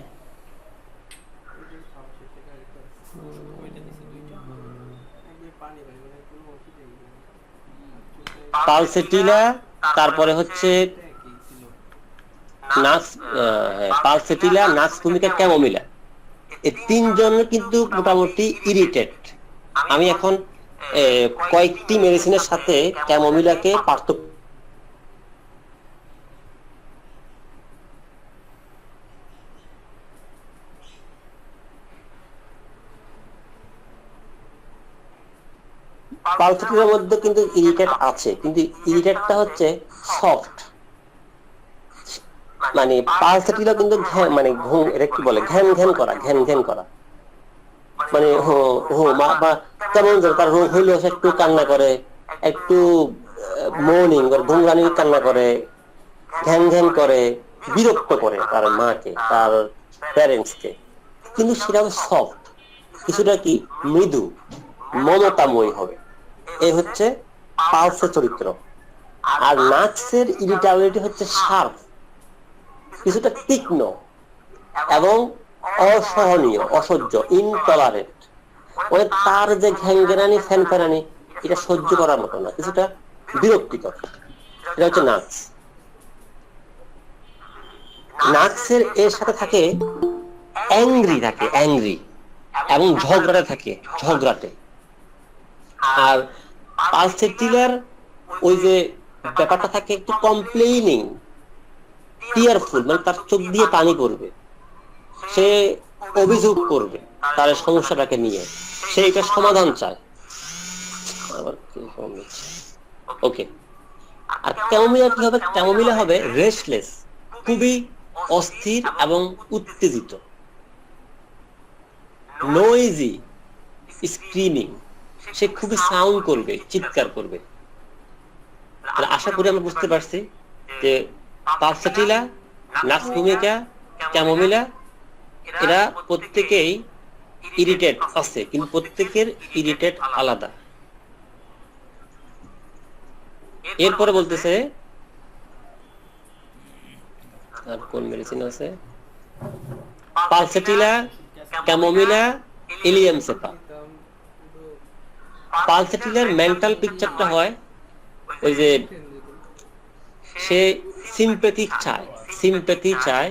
পালসেটিলা, তারপরে হচ্ছে পালসেটিলা, নাক্সভূমিকা, ক্যামোমিলা, এই তিনজন কিন্তু মোটামুটি ইরিটেট। আমি এখন কয়েকটি মেডিসিনের সাথে ক্যামোমিলাকে পার্থক্য পালসেটিলার মধ্যে কিন্তু ইরিটেট আছে, কিন্তু ইরিটেটটা হচ্ছে সফট, মানে পালসেটিলা কিন্তু মানে ঘুম, এটা কি বলে, ঘ্যান ঘ্যান করা, ঘ্যান ঘ্যান করা, মানে কেমন তার রোগ হইলে একটু কান্না করে, একটু মর্নিং ঘুমরানির কান্না করে, ঘ্যান ঘ্যান করে, বিরক্ত করে তার মাকে, তার প্যারেন্টসকে, কিন্তু সেটা সফট, কিছুটা কি মৃদু, মমতাময়ী হবে। এই হচ্ছে পালসের চরিত্র। আর নাক্সের ইরিটেবিলিটি হচ্ছে শার্প, কিছুটা তীক্ষ্ণ এবং অসহনীয়, অসহ্য, ইনটলারেন্ট, মানে তার যে ঘ্যানঘ্যানানি ফ্যানফ্যানানি এটা সহ্য করার মতো না, কিছুটা বিরক্তিকর। এটা হচ্ছে নাক্স। নাক্সের এর সাথে থাকে অ্যাংরি, থাকে অ্যাংরি এবং ঝগড়াটে থাকে, ঝগড়াটে। আর পালসেটিলার ওই যে ব্যাপারটা থাকে একটু কমপ্লেইনিং, টিয়ারফুল, মানে তার চোখ দিয়ে পানি পড়বে, সে অভিযোগ করবে তার সমস্যাটাকে নিয়ে, সে এটা সমাধান চায়। ওকে, আর ক্যামোমিলা কি হবে? ক্যামোমিলা হবে রেস্টলেস, খুবই অস্থির এবং উত্তেজিত। নয়েজি স্ক্রিমিং, সে খুবই সাউন্ড করবে, চিৎকার করবে। তাহলে আশা করি আমরা বুঝতে পারছি যে পালসেটিলা, নাক্স ভূমিকা, ক্যামোমিলা এরা প্রত্যেকেই ইরিটেট আছে, কিন্তু প্রত্যেকের ইরিটেট আলাদা। এরপরে বলতেছে আর কোন মেডিসিন আছে? Pulsatilla, chamomilla, allium cepa. পালসেটিলার মেন্টাল পিকচারটা হয় ওই যে সে সিম্প্যাথি চায়, সিম্প্যাথি চায়,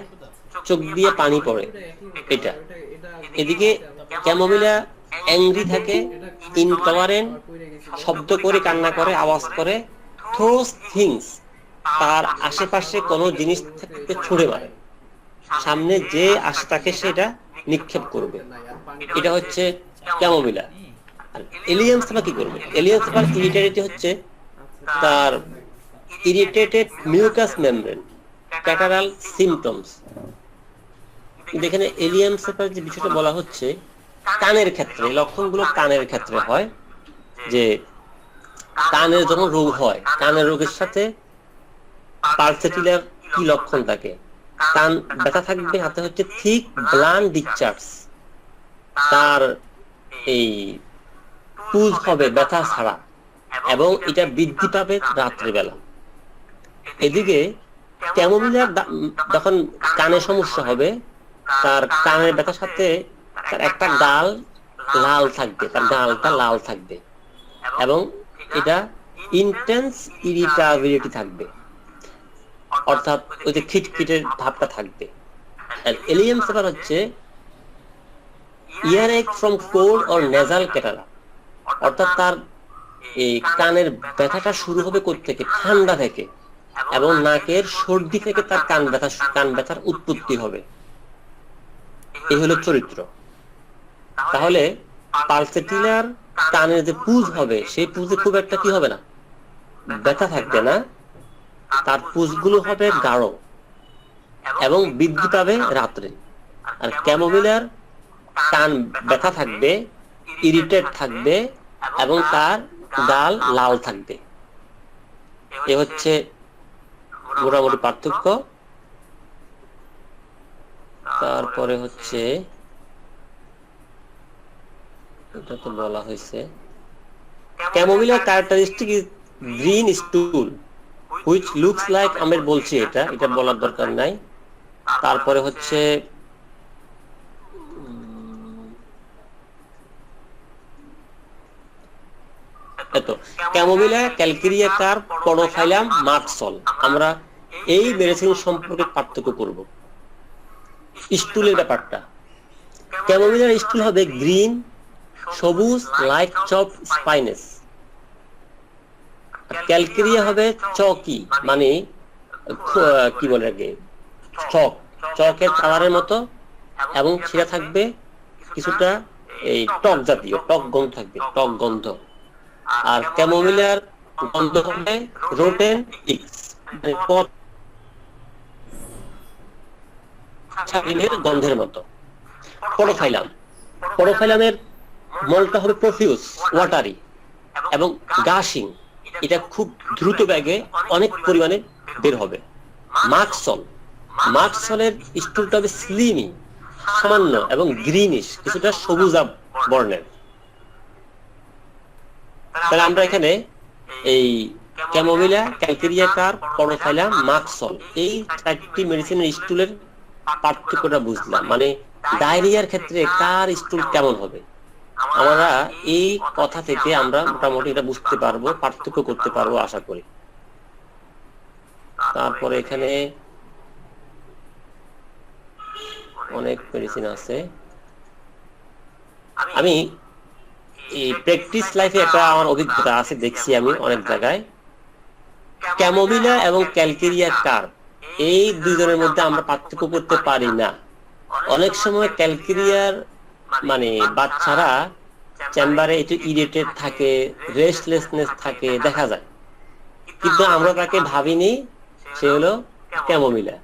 চোখ দিয়ে পানি পড়ে এটা। এদিকে ক্যামোমিলা অ্যাংরি থাকে, ইনটলারেন্ট, শব্দ করে, কান্না করে, আওয়াজ করে, থ্রোস থিংস, তার আশেপাশে কোনো জিনিস থাকতে ছুঁড়ে মারে, সামনে যে আসে তাকে সেটা নিক্ষেপ করবে। এটা হচ্ছে ক্যামোমিলা। আর এলিয়াম সেপা কি করবে? এলিয়াম সেপার ইরিটেটিভ হচ্ছে তার irritated mucus membrane, catarrhal symptoms. এখানে এলিয়াম সেপার যে বিষয়টা বলা হচ্ছে কানের ক্ষেত্রে, লক্ষণগুলো কানের ক্ষেত্রে হয়, যে কানের যখন রোগ হয়, কানের রোগের সাথে পালসেটিলার কি লক্ষণ থাকে? কান ব্যথা থাকবে, হাতে হচ্ছে থিক ব্লান্ট ডিসচার্জ, তার এই পুজ হবে ব্যথা ছাড়া, এবং এটা বৃদ্ধি পাবে রাত্রিবেলা। এদিকে ক্যামোমিলার যখন কানে সমস্যা হবে, তার কানের ব্যথার সাথে তার একটা গাল লাল থাকবে, তার গালটা লাল থাকবে, এবং এটা ইন্টেন্স ইরিটাবিলিটি থাকবে, অর্থাৎ ওই যে খিটখিটের ভাবটা থাকবে। আর এলিয়াম সেপার হচ্ছে ইয়ারএক ফ্রম কোল্ড অর নেজাল ক্যাটারা, অর্থাৎ তার এই কানের ব্যথাটা শুরু হবে কোত্থেকে? ঠান্ডা থেকে, এবং নাকের সর্দি থেকে তার কান ব্যথার উৎপত্তি হবে। এই হলো চরিত্র। তাহলে পালসেটিলার কানের যে পুজ হবে, সেই পুজে খুব একটা কি হবে না, ব্যথা থাকবে না, তার পুজগুলো হবে গাঢ় এবং বৃদ্ধি পাবে রাত্রে। আর ক্যামোমিলার কান ব্যথা থাকবে, ইরিটেট থাকবে, এবং তার গাল লাল থাকবে। এ হচ্ছে মোটামুটি পার্থক্য। তারপরে হচ্ছে এটা তো বলা হয়েছে, ক্যামোমিলার characteristic is green stool which looks like, আমরা বলছি এটা বলার দরকার নাই। তারপরে হচ্ছে এত ক্যামোমিলা, ক্যালকেরিয়াকার, পডোফাইলাম, মার্কসল। আমরা এই মেডিসিন সম্পর্কে পার্থক্য করব। স্টুলের ব্যাপারটা, ক্যামোমিলার স্টুল হবে গ্রিন, সবুজ, লাইক চপ স্পাইনেস। ক্যালকেরিয়া হবে চকি, মানে কি বলে আগে, চকের কালারের মতো, এবং সেটা থাকবে কিছুটা এই টক জাতীয়, টক গন্ধ থাকবে, টক গন্ধ। আর ক্যামোমিলার গন্ধ হবে রোটেন ইক্স, মানে ছাগলের গন্ধের মতো। পডোফাইলামের মলটা হবে প্রফিউজ, ওয়াটারি এবং গাশিং, এটা খুব দ্রুত বেগে অনেক পরিমাণে বের হবে। মার্কসলের স্টুলটা হবে স্লিমি, সামান্য এবং গ্রিনিশ, কিছুটা সবুজা বর্ণের। তাহলে আমরা এখানে এই ক্যামোমিলা, ক্যালকেরিয়াকার, পডোফাইলাম, মার্কসল, এই চারটি মেডিসিনের স্টুলের পার্থক্যটা বুঝলাম। মানে ডায়রিয়ার ক্ষেত্রে কার স্টুল কেমন হবে, আমরা এই কথা থেকে আমরা মোটামুটি এটা বুঝতে পারবো, পার্থক্য করতে পারবো আশা করি। তারপরে এখানে অনেক মেডিসিন আছে। আমি এই প্র্যাকটিস লাইফে একটা আমার অভিজ্ঞতা আছে, দেখছি আমি অনেক জায়গায় ক্যামোমিলা এবং ক্যালকেরিয়া কার্প এই দুইজনের মধ্যে আমরা পার্থক্য করতে পারি না। অনেক সময় ক্যালকেরিয়ার মানে বাচ্চারা চেম্বারে একটু ইরিটেট থাকে, রেস্টলেসনেস থাকে দেখা যায়, কিন্তু আমরা তাকে ভাবিনি সে হলো ক্যামোমিলা।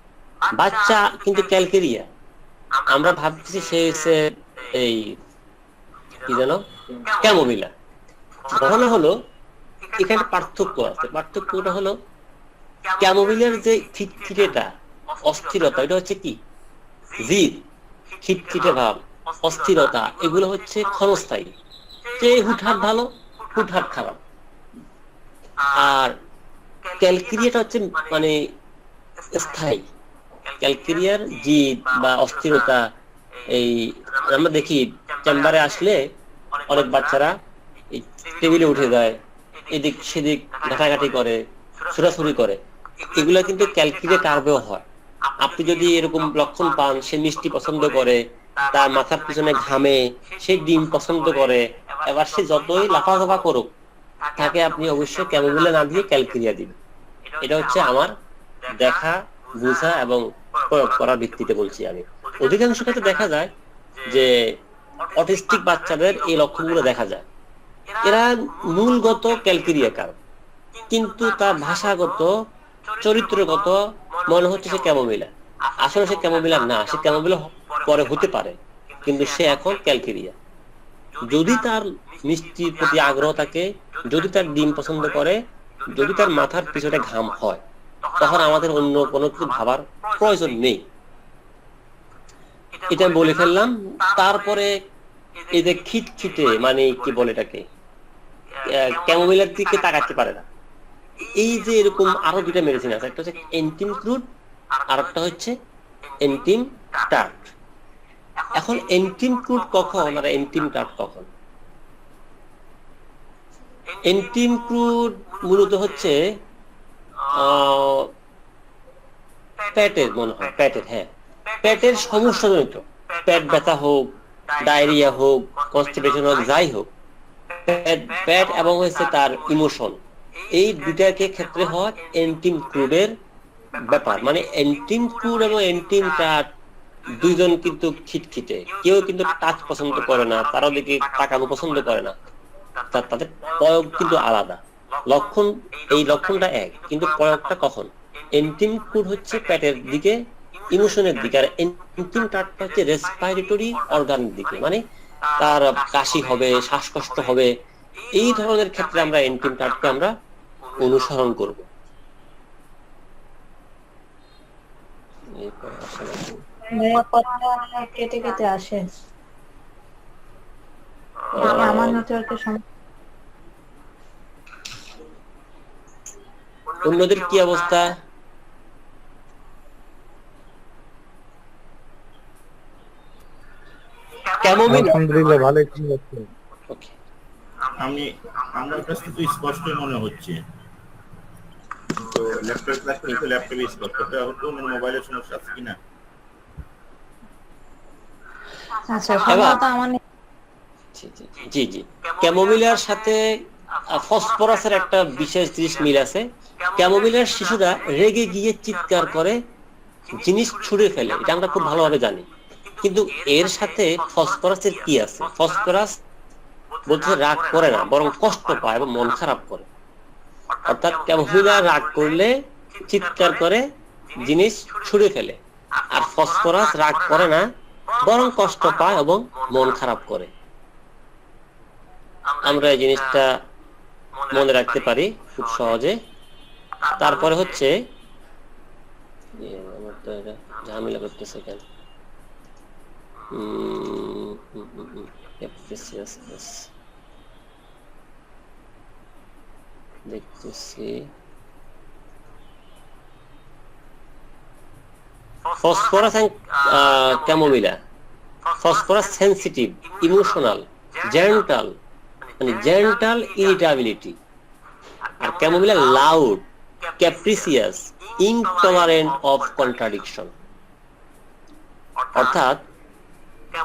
বাচ্চা কিন্তু ক্যালকেরিয়া, আমরা ভাবছি সে হচ্ছে এই কি যেন ক্যামোমিলা। ঘটনা হলো এখানে পার্থক্য আছে। পার্থক্যটা হলো ক্যামোমিলার যে খিটখিটেটা, অস্থিরতা, এটা হচ্ছে কি জিদ, খিটখিটে ভাব, অস্থিরতা, এগুলো হচ্ছে ক্ষণস্থায়ী। যে হুটহাট ভালো, হুটহাট খারাপ। আর ক্যালকেরিয়াটা হচ্ছে মানে স্থায়ী। ক্যালকেরিয়ার জিদ বা অস্থিরতা, এই আমরা দেখি চেম্বারে আসলে অনেক বাচ্চারা টেবিলে উঠে যায়, এদিক সেদিক ঘাটাঘাটি করে, ছোড়াছুড়ি করে, এগুলা কিন্তু ক্যালকেরিয়া কার্ভেও হয়। আপনি যদি এরকম লক্ষণ পান, সে মিষ্টি পছন্দ করে, তার মাথার পিছনে ঘামে, সে ডিম পছন্দ করে, এবার সে যতই লাফাঝাফা করুক, তাকে আপনি অবশ্যই ক্যামোমিলা না দিয়ে ক্যালকেরিয়া দিবেন। এটা হচ্ছে আমার দেখা, বোঝা এবং প্রয়োগ করার ভিত্তিতে বলছি আমি। অধিকাংশ ক্ষেত্রে দেখা যায় যে অটিস্টিক বাচ্চাদের এই লক্ষণগুলো দেখা যায়। এরা মূলগত ক্যালকেরিয়া কার্ভ, কিন্তু তার ভাষাগত, চরিত্রগত মনে হচ্ছে সে ক্যামোমিলা। আসলে সে ক্যামোমিলা না, সে ক্যামোমিলা পরে হতে পারে, কিন্তু সে এখন ক্যালকেরিয়া। যদি তার মিষ্টির প্রতি আগ্রহ থাকে, যদি তার ডিম পছন্দ করে, যদি তার মাথার পিছনে ঘাম হয়, তখন আমাদের অন্য কোনো কিছু ভাবার প্রয়োজন নেই। এটা আমি বলে ফেললাম। তারপরে এই যে খিটখিটে মানে কি বলে এটাকে, ক্যামোমিলার দিকে তাকাতে পারে না। এই যে এরকম আরো দুইটা মেডিসিন আছে, একটা হচ্ছে এন্টিম ক্রুড আর একটা হচ্ছে এন্টিম টার্ট। এখন এন্টিম ক্রুড কখন আর এন্টিম টার্ট কখন? এন্টিম ক্রুড মূলত হচ্ছে পেটের, মনে হয় পেটের, হ্যাঁ পেটের সমস্যাজনিত, পেট ব্যথা হোক, ডায়রিয়া হোক, কনস্টিপেশন হোক, যাই হোক, পেট এবং হচ্ছে তার ইমোশন, এই দুটাকে ক্ষেত্রে হয় এন্টিম ক্রুডের ব্যাপার। মানে এন্টিম ক্রুড এবং এন্টিম টাচ দুইজন কিন্তু খিটখিটে, কেউ কিন্তু টাচ পছন্দ করে না, তারা দিকে তাকানো পছন্দ করে না, তাদের প্রয়োগ কিন্তু আলাদা। লক্ষণ, এই লক্ষণটা এক, কিন্তু প্রয়োগটা কখন? এন্টিম ক্রুড হচ্ছে পেটের দিকে, ইমোশনের দিকে, আর এন্টিম টাচটা হচ্ছে রেসপিরেটরি অর্গানের দিকে, মানে তার কাশি হবে, শ্বাসকষ্ট হবে, এই ধরনের ক্ষেত্রে আমরা এন্টিম টাচকে আমরা অনুসরণ করব। কেটে কেটে আসে, আমার নেটওয়ার্কের সমস্যা। অন্যদের কি অবস্থা? আলহামদুলিল্লাহ ভালোই আছে। ওকে, আমার কাছে তো স্পষ্ট মনে হচ্ছে, তো ল্যাপটপ ক্লাস করে তো ল্যাপটপে স্পষ্ট, তো মোবাইলের সমস্যা আছে কিনা? আচ্ছা, সম্ভবত আমার জি জি, ক্যামোমিলার সাথে ফসফরাসের একটা বিশেষ জিনিস মিল আছে। ক্যামোমিলার শিশুরা রেগে গিয়ে চিৎকার করে, জিনিস ছুঁড়ে ফেলে, এটা আমরা খুব ভালোভাবে জানি। কিন্তু এর সাথে ফসফরাসের কি আছে? ফসফরাস বলতে রাগ করে না, বরং কষ্ট পায় এবং মন খারাপ করে। অর্থাৎ ক্যামোমিলা রাগ করলে চিৎকার করে, জিনিস ছুঁড়ে ফেলে, আর ফসফরাস রাগ করে না, বরং কষ্ট পায় এবং মন খারাপ করে। আমরা এই জিনিসটা মনে রাখতে পারি খুব সহজে। তারপরে হচ্ছে আমার তো এটা ঝামেলা করতেছে কেন, দেখতেছি phosphorus and chamomilla. Phosphorus sensitive, emotional, gentle, মানে জেন্টাল ইরিটেবিলিটি, আর chamomilla loud, capricious, intolerant of contradiction. অর্থাৎ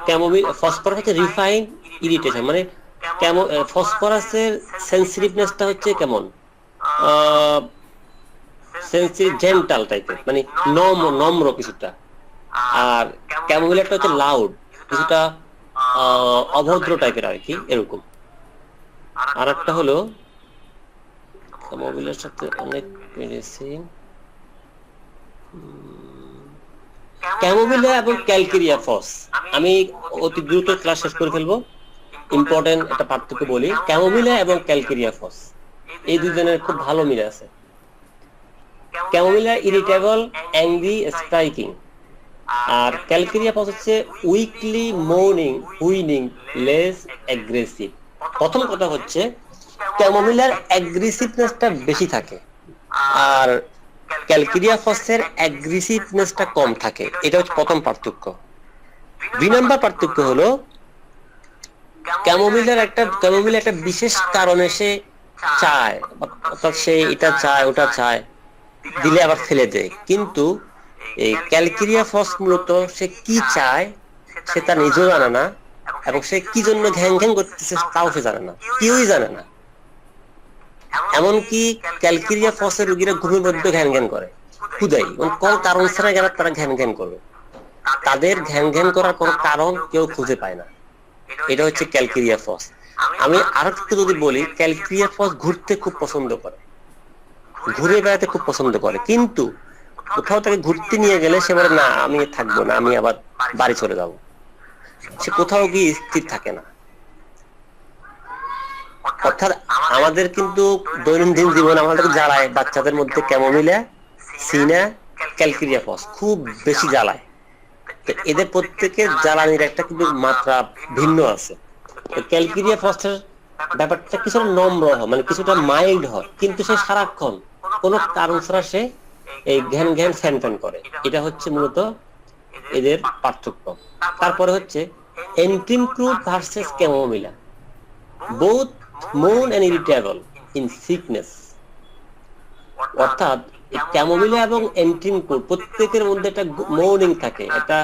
ক্যামোমিলা, ফসফরাস হচ্ছে রিফাইন ইরিটেশন, মানে ফসফরাসের সেনসিটিভনেসটা হচ্ছে কেমন, সেন্সিটিভ জেন্টাল টাইপের, মানে নম্র কিছুটা। আর ক্যামোমিলারটা হচ্ছে লাউড, কিছুটা অভদ্র টাইপের আর কি, এরকম। আর একটা হলো ক্যামোমিলার সাথে অনেক মেডিসিন, ক্যামোমিলা এবং ক্যালকেরিয়া ফস। আমি অতি দ্রুত ক্লাস শেষ করে ফেলবো, ইম্পর্টেন্ট একটা পার্থক্য বলি। ক্যামোমিলা এবং ক্যালকেরিয়া ফস এই দুজনের খুব ভালো মিল আছে। ক্যামোমিলা ইরিটেবল, অ্যাংরি, স্ট্রাইকিং, আর ক্যালকেরিয়া ফস হচ্ছে উইকলি, মোর্নিং, হুইনিং, লেস অ্যাগ্রেসিভ। প্রথম কথা হচ্ছে ক্যামোমিলার অ্যাগ্রেসিভনেসটা বেশি থাকে, আর ক্যালকেরিয়া ফসের অ্যাগ্রেসিভনেসটা কম থাকে। এটা হচ্ছে প্রথম পার্থক্য। 2 নম্বর পার্থক্য হলো ক্যামোমিলা একটা বিশেষ কারণে সে চায়, অর্থাৎ সে এটা চায় ওটা চায়, দিলে আবার ফেলে দেয়। কিন্তু এই ক্যালকেরিয়া ফস মূলত সে কি চায় সে তা নিজেও জানে না, এবং সে কি জন্য ঘ্যাং ঘ্যাং করতেছে তাও সে জানে না, কেউই জানে না। এমনকি ক্যালকেরিয়া ফসের রোগীরা ঘুমের মধ্যে ঘ্যান ঘ্যান করে, খুদাই কোন কারণ ছাড়া গেলে তারা ঘ্যান ঘ্যান করবে। তাদের ঘ্যান ঘ্যান করার কোনো কারণ কেউ খুঁজে পায় না। এটা হচ্ছে ক্যালকেরিয়া ফস। আমি আরো একটু যদি বলি, ক্যালকেরিয়া ফস ঘুরতে খুব পছন্দ করে, ঘুরে বেড়াতে খুব পছন্দ করে, কিন্তু কোথাও তাকে ঘুরতে নিয়ে গেলে সে বলে না আমি থাকবো না, আমি আবার বাড়ি চলে যাব। সে কোথাও গিয়ে স্থির থাকে না। অর্থাৎ আমাদের কিন্তু দৈনন্দিন জীবন আমাদের জ্বালায়, বাচ্চাদের মধ্যে ক্যামোমিলা, সিনা, ক্যালকেরিয়া ফস খুব বেশি জ্বালায়। তো এদের প্রত্যেকের জ্বালানির একটা কিন্তু মাত্রা ভিন্ন আছে। ক্যালকেরিয়া ফসের ব্যাপারটা কিছুটা নম্র হয়, মানে কিছুটা মাইল্ড হয়, কিন্তু সে সারাক্ষণ কোনো কারণ ছাড়া সে এই ঘ্যান ঘ্যান ফ্যান ফ্যান করে। এটা হচ্ছে মূলত এদের পার্থক্য। তারপরে হচ্ছে antim crud versus chamomilla, both moan and irritable in sickness। অর্থাৎ ক্যামোমিলা এবং এন্টিমক্রুড প্রত্যেকের মধ্যে একটা মর্নিং থাকে, একটা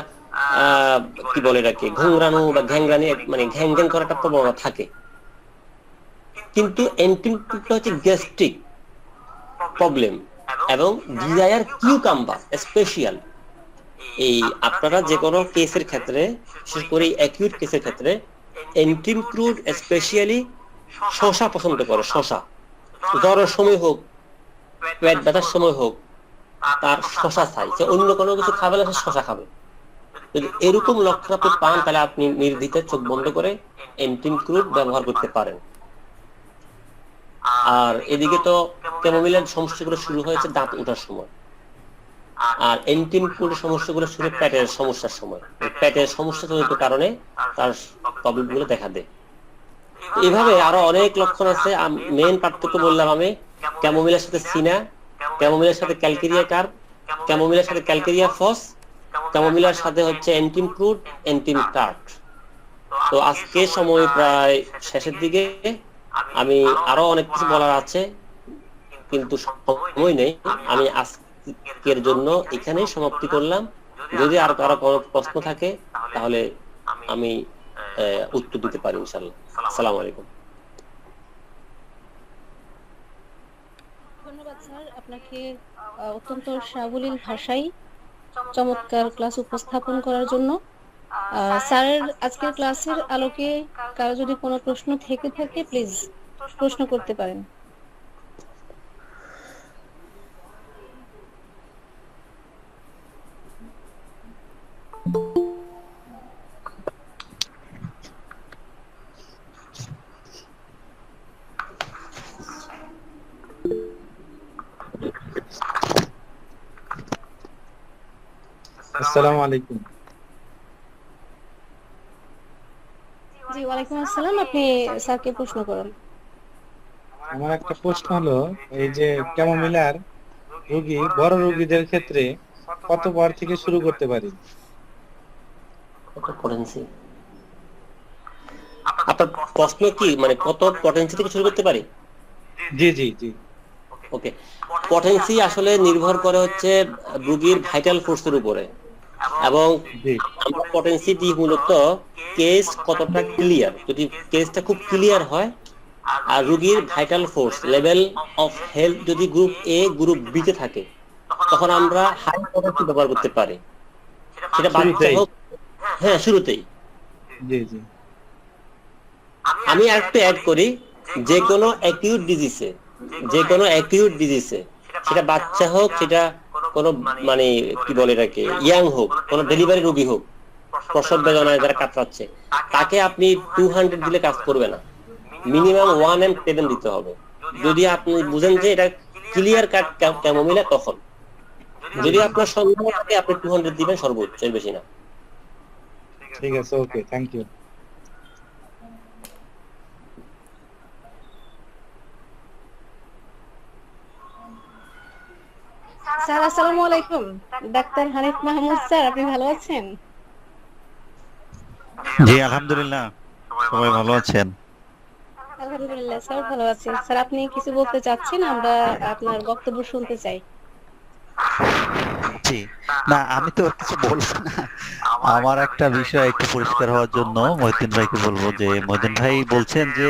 কি বলে এটাকে ঘুংরানো বা ঘ্যাংরানি, মানে ঘ্যাং ঘ্যাং করার একটা প্রবণতা থাকে। কিন্তু এন্টিমক্রুডটা হচ্ছে গ্যাস্ট্রিক প্রবলেম এবং ডিজায়ার কিউকাম্বার স্পেশাল। এই আপনারা যে কোনো কেসের ক্ষেত্রে, বিশেষ করে অ্যাকিউট কেসের ক্ষেত্রে, এন্টিমক্রুড স্পেশালি শসা পছন্দ করে। শসা জ্বরের সময় হোক, পেট ব্যথার সময় হোক, তার শসা চাই, সে অন্য কোনো কিছু খাবে না, সে শসা খাবে। যদি এরকম লক্ষণ আপনি পান তাহলে আপনি নির্দ্বিধায় চোখ বন্ধ করে এন্টিমক্রুড ব্যবহার করতে পারেন। আর এদিকে তো ক্যামোমিলার সমস্যাগুলো শুরু হয়েছে দাঁত ওঠার সময়, আর এন্টিমক্রুডের সমস্যাগুলো শুরু পেটের সমস্যার সময়। পেটের সমস্যা জনিত কারণে তার প্রবলেমগুলো দেখা দেয়। এইভাবে আরো অনেক লক্ষণ আছে। মেইন পার্থক্য বললাম আমি, ক্যামোমিলার সাথে সিনা, ক্যামোমিলার সাথে ক্যালকেরিয়া কার্প, ক্যামোমিলার সাথে ক্যালকেরিয়া ফস, ক্যামোমিলার সাথে হচ্ছে এন্টিমক্রুড, এন্টিমটার্ট। তো আজকে সময় প্রায় শেষের দিকে, আমি আরো অনেক কিছু বলার আছে কিন্তু সময় নেই। আমি আজকের জন্য এখানেই সমাপ্তি করলাম। যদি আর কারো কোনো প্রশ্ন থাকে তাহলে আমি উত্তর দিতে পারি ইনশাআল্লাহ। আসসালামু আলাইকুম। ধন্যবাদ স্যার, আপনাকে অত্যন্ত সাবলীল ভাষায় চমৎকার ক্লাস উপস্থাপন করার জন্য। স্যারের আজকের ক্লাসের আলোকে কারো যদি কোনো প্রশ্ন থেকে থাকে প্লিজ প্রশ্ন করতে পারেন। আসসালামু আলাইকুম। জি, ওয়ালাইকুম আসসালাম। আপনি স্যারকে প্রশ্ন করুন। আমার একটা প্রশ্ন হলো, এই যে ক্যামোমিলার রোগী বড় রোগীদের ক্ষেত্রে কত বার থেকে শুরু করতে পারি? আপনার প্রশ্ন কি, মানে কত পটেন্সি থেকে শুরু করতে পারি? জি জি জি। ওকে, পটেন্সি আসলে নির্ভর করে হচ্ছে রোগীর ভাইটাল ফোর্সের উপরে, এবং আমরা পটেন্সি দিই মূলত কেস কতটা ক্লিয়ার। যদি কেসটা খুব ক্লিয়ার হয় আর রোগীর vital force level of health যদি গ্রুপ এ গ্রুপ বি তে থাকে তখন আমরা হাই পটাশিয়াম ব্যবহার করতে পারি, সেটা বাচ্চা শুরুতেই? হোক, হ্যাঁ শুরুতেই। জি জি। আমি আরেকটু অ্যাড করি, যে কোনো অ্যাকিউট ডিজিজে সেটা বাচ্চা হোক, সেটা কোনো মানে কি বলে এটাকে ইয়াং হোক, কোনো ডেলিভারি রোগী হোক, প্রসব বেদনায় যারা কাতরাচ্ছে, তাকে আপনি 200 দিলে কাজ করবে না, মিনিমাম 1 and 7 দিতে হবে। যদি আপনি বুঝেন যে এটা ক্লিয়ার কাট ক্যামোমিলা, তখন যদি আপনার সন্দেহ থাকে আপনি 200 দিবেন সর্বোচ্চ, এর বেশি না। ঠিক আছে, ওকে, থ্যাংক ইউ। স্যার আসসালামু আলাইকুম। ডাক্তার হানিফ মাহমুদ স্যার, আপনি ভালো আছেন? জি আলহামদুলিল্লাহ, সবাই ভালো আছেন। আলহামদুলিল্লাহ স্যার, ভালো আছি। স্যার আপনি কিছু বলতে চাচ্ছেন? আমরা আপনার বক্তব্য শুনতে চাই। জি না, আমি তো কিছু বলবো না। আমার একটা বিষয় একটু পরিষ্কার হওয়ার জন্য মহিউদ্দিন ভাইকে বলবো যে, মহিউদ্দিন ভাই বলছেন যে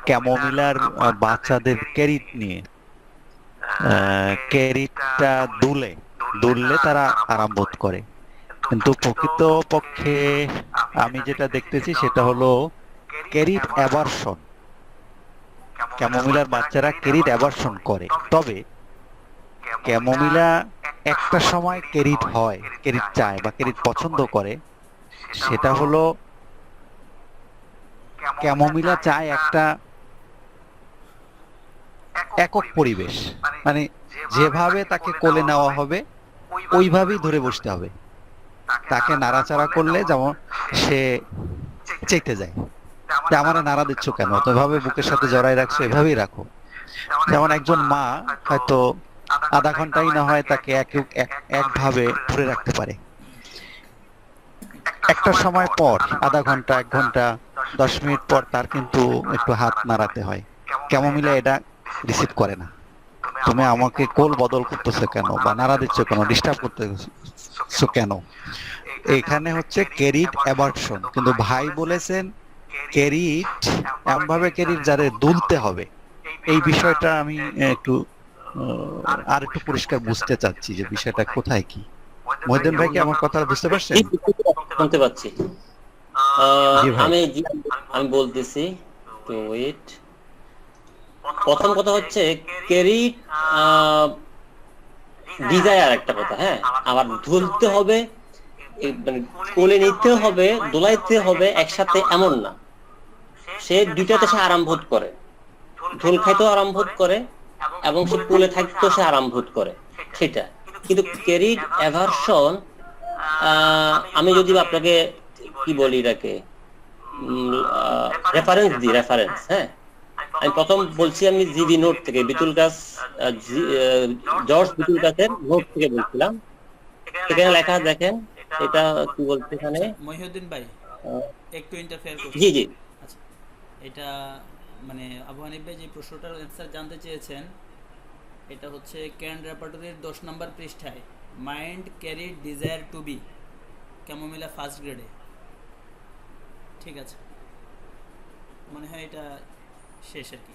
ক্যামোমিলার বাচ্চাদের ক্যারিট নিয়ে, ক্যারিটটা দুললে তারা আরাম বোধ করে, কিন্তু প্রকৃত পক্ষে আমি যেটা দেখতেছি সেটা হলো ক্যারিট অ্যাভারশন। ক্যামোমিলার বাচ্চারা ক্যারিট অ্যাভারশন করে, তবে ক্যামোমিলা একটা সময় ক্যারিট হয়, ক্যারিট চায় বা ক্যারিট পছন্দ করে, সেটা হলো ক্যামোমিলা চায় একটা একক পরিবেশ, মানে যেভাবে তাকে কোলে নেওয়া হবে ওইভাবেই ধরে বসতে হবে। তাকে নাড়াচাড়া করলে যেমন সে চেতে যায়, যে আমারে নাড়া দিচ্ছ কেন, তো এভাবে বুকের সাথে জড়াই রাখছো, এভাবেই রাখো। যেমন একজন মা হয়তো আধা ঘন্টাই না হয় তাকে একভাবে ধরে রাখতে পারে, একটা সময় পর আধা ঘন্টা, 1 ঘন্টা, 10 মিনিট পর তার কিন্তু একটু হাত নাড়াতে হয়। ক্যামোমিলা এটা রিসিভ করে না। তুমি আমাকে কোল বদল করতেছো কেন, বা নাড়া দিচ্ছ কেন, ডিস্টার্ব করতেছো কেন, এখানে হচ্ছে ক্যারিট অ্যাভারশন। কিন্তু ভাই বলেছেন ক্যারিট এমনভাবে ক্যারিট যারে দুলতে হবে, এই বিষয়টা আমি একটু আর একটু পরিষ্কার বুঝতে চাচ্ছি যে বিষয়টা কোথায় কি। মহিউদ্দিন ভাই কি আমার কথা বুঝতে পারছেন? শুনতে পাচ্ছি। জি ভাই। আমি বলতেছি, তো ওয়েট। প্রথম কথা হচ্ছে ক্যারিট ডিজায়ার একটা কথা, হ্যাঁ, আবার ধুলতে হবে, মানে কোলে নিতে হবে, দোলাইতে হবে একসাথে, এমন না। সে দুইটাতে সে আরাম বোধ করে, ঝোল খাইতেও আরাম বোধ করে এবং সে কোলে থাকতেও সে আরাম বোধ করে, সেটা। কিন্তু ক্যারিট অ্যাভারশন, আমি যদি আপনাকে কি বলি এটাকে রেফারেন্স দিই, হ্যাঁ, আমি প্রথম বলছি, আমি জিবি নোট থেকে, জর্জ বিতুল গাছের নোট থেকে বলছিলাম। এখানে লেখা দেখেন, এটা কি বলছে এখানে, মহিউদ্দিন ভাই একটু ইন্টারফেয়ার করছি। জি জি, আচ্ছা, এটা মানে আবু হানিফ ভাই যে প্রশ্নটার অ্যান্সার জানতে চেয়েছেন, এটা হচ্ছে ক্যান রেপার্টরির 10 নম্বর পৃষ্ঠায়, mind carried desire to be, chamomilla first গ্রেডে। ঠিক আছে, মনে হয় এটা শেষ আর কি।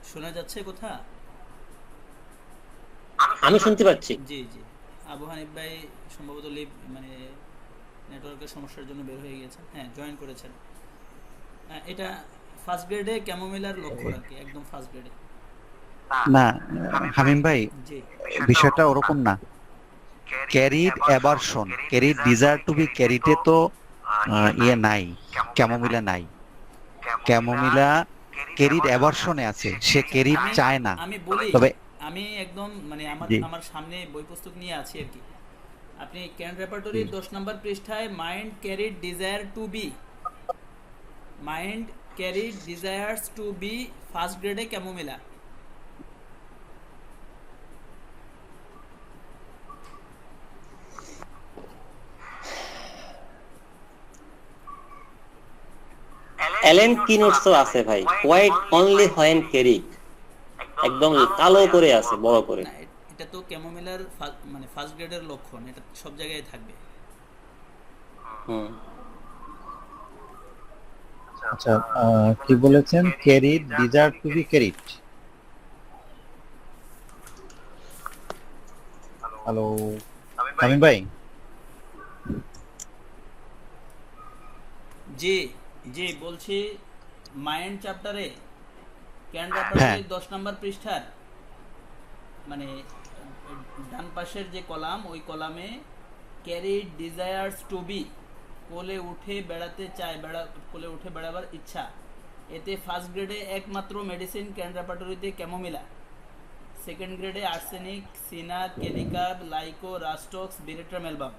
শোনা যাচ্ছে কথা? আমি শুনতে পাচ্ছি। জি জি, আবু হানিফ ভাই সম্ভবত লিভ, মানে নেটওয়ার্কের সমস্যার জন্য বের হয়ে গেছেন। হ্যাঁ, জয়েন করেছেন। এটা ফার্স্ট গ্রেডে ক্যামোমিলার লক্ষ্য রাখি, একদম ফার্স্ট গ্রেডে। না হামিম ভাই, জি, বিষয়টা ওরকম না। Carried aversion, carried desire to be ক্যারিটে তো ইয়ে নাই, ক্যামোমিলা নাই। ক্যামোমিলা ক্যারিড অ্যাভারশনে আছে, সে ক্যারিড চায় না। আমি বলি, তবে আমি একদম মানে জি। আমার সামনে বই পুস্তক নিয়ে আছি আর কি। আপনি ক্যান রেপার্টরির 10 নম্বর পৃষ্ঠায় mind carried desire to be, mind carried desires to be first গ্রেডে ক্যামোমিলা। অ্যালেন কি নোটস আছে ভাই, হোয়াইট অনলি হোয়েন ক্যারিড, একদম কালো করে আছে, বড় করে। না, এটা এটা তো ক্যামোমিলার মানে ফার্স্ট গ্রেডের লক্ষণ, এটা সব জায়গায় থাকবে। হুম। আচ্ছা, কি বলেছেন? Carried deserve two be carried. Hello Tamim ভাই, জি জি বলছি, মাইন্ড চ্যাপ্টারে ক্যান হ্যাঁ। রেপার্টরির 10 নম্বর পৃষ্ঠার মানে ডান পাশের যে কলাম, ওই কলামে ক্যারি ডিজায়ার্স টু বি, কোলে উঠে বেড়াতে চায়, কোলে উঠে বেড়াবার ইচ্ছা, এতে ফার্স্ট গ্রেডে একমাত্র মেডিসিন ক্যান রেপার্টরিতে ক্যামোমিলা, সেকেন্ড গ্রেডে আর্সেনিক, সিনার, কেলিকার্ব, লাইকো, রাস্টক্স, বিরেট্রামেলবাম।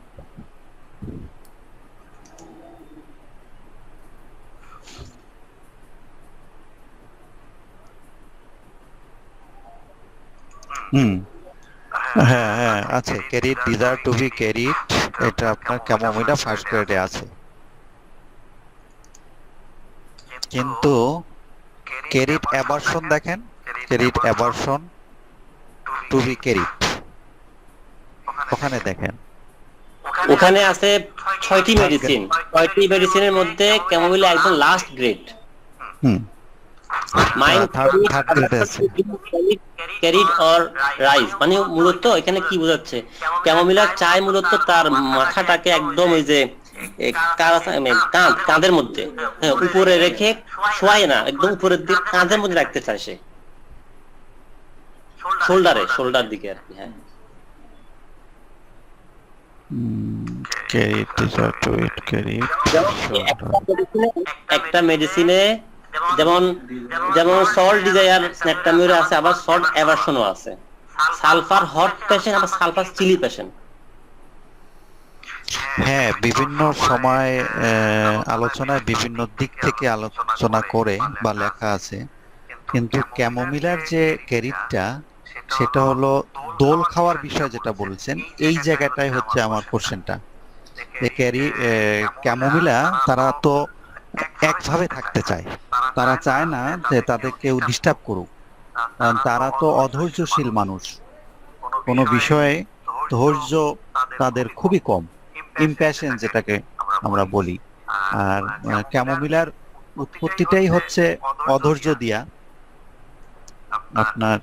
হুম, হ্যাঁ হ্যাঁ আছে, carried desire to be carried, এটা আপনার ক্যামোমিলা ফার্স্ট গ্রেডে আছে। কিন্তু ক্যারিড অ্যাবারশন দেখেন, ক্যারিড অ্যাবারশন টু বি ক্যারিড, ওখানে দেখেন ওখানে আছে 6টি মেডিসিন, 6টি মেডিসিনের মধ্যে ক্যামোমিলা একদম লাস্ট গ্রেড। হুম, মাইন্ড থার্ড গ্রেডে আছে। ক্যারিড অর রাইস, মানে মূলত এখানে কি বোঝাচ্ছে, ক্যামোমিলা চায় মূলত তার মাথাটাকে একদম ওই যে কাঁধের মধ্যে, হ্যাঁ, উপরে রেখে শোয়ায় না, একদম উপরের দিকে কাঁধের মধ্যে রাখতে চায় সে, শোল্ডার দিকে আর কি। হ্যাঁ, ক্যারিড ডিজায়ার টু ইট ক্যারিড। একটা মেডিসিনে যেমন সল্ট ডিজায়ার স্ন্যাকটামিউরে আছে, আবার সল্ট অ্যাভারশনও আছে, সালফার হট পেশেন্ট, আবার সালফার চিলি পেশেন্ট। হ্যাঁ, বিভিন্ন সময় আলোচনায় বিভিন্ন দিক থেকে আলোচনা করে বা লেখা আছে, কিন্তু ক্যামোমিলার যে ক্যারিডটা, সেটা হলো দোল খাওয়ার বিষয় যেটা বলছেন, এই জায়গাটাই হচ্ছে আমার কোশ্চেনটা। ক্যামোমিলা তারা তো একভাবে থাকতে চায়, তারা চায় না যে তাদের কেউ ডিস্টার্ব করুক, কারণ তারা তো অধৈর্যশীল মানুষ, কোনো বিষয়ে ধৈর্য তাদের খুবই কম, ইমপ্যাশন যেটাকে আমরা বলি। আর ক্যামোমিলার উৎপত্তিটাই হচ্ছে অধৈর্য দিয়া। আপনার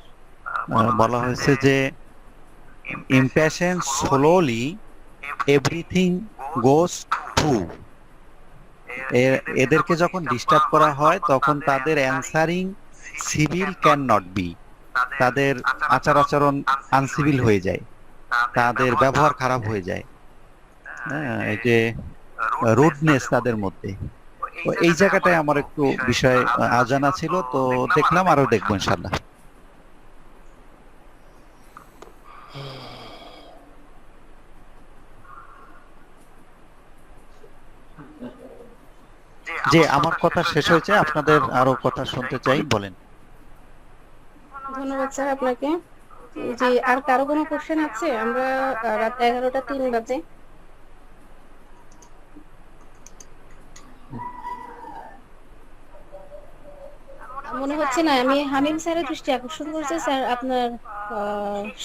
বলা হয়েছে যে impatient slowly everything goes through, এদেরকে যখন ডিস্টার্ব করা হয় তখন তাদের answering civil can not be, তাদের আচার আচরণ আনসিভিল হয়ে যায়, তাদের ব্যবহার খারাপ হয়ে যায়, হ্যাঁ, এই যে রুডনেস তাদের মধ্যে। তো এই জায়গাটায় আমার একটু বিষয় অজানা ছিল, তো দেখলাম, আরো দেখবো ইনশাল্লাহ। যে আমার কথা শেষ হয়েছে, আপনাদের আরো কথা শুনতে চাই, বলেন। ধন্যবাদ স্যার আপনাকে। জি, আর কারো কোনো কোশ্চেন আছে? আমরা রাত 11:03 বাজে। মনে হচ্ছে না। আমি হামিম স্যারের দৃষ্টি আকর্ষণ করছি। স্যার, আপনার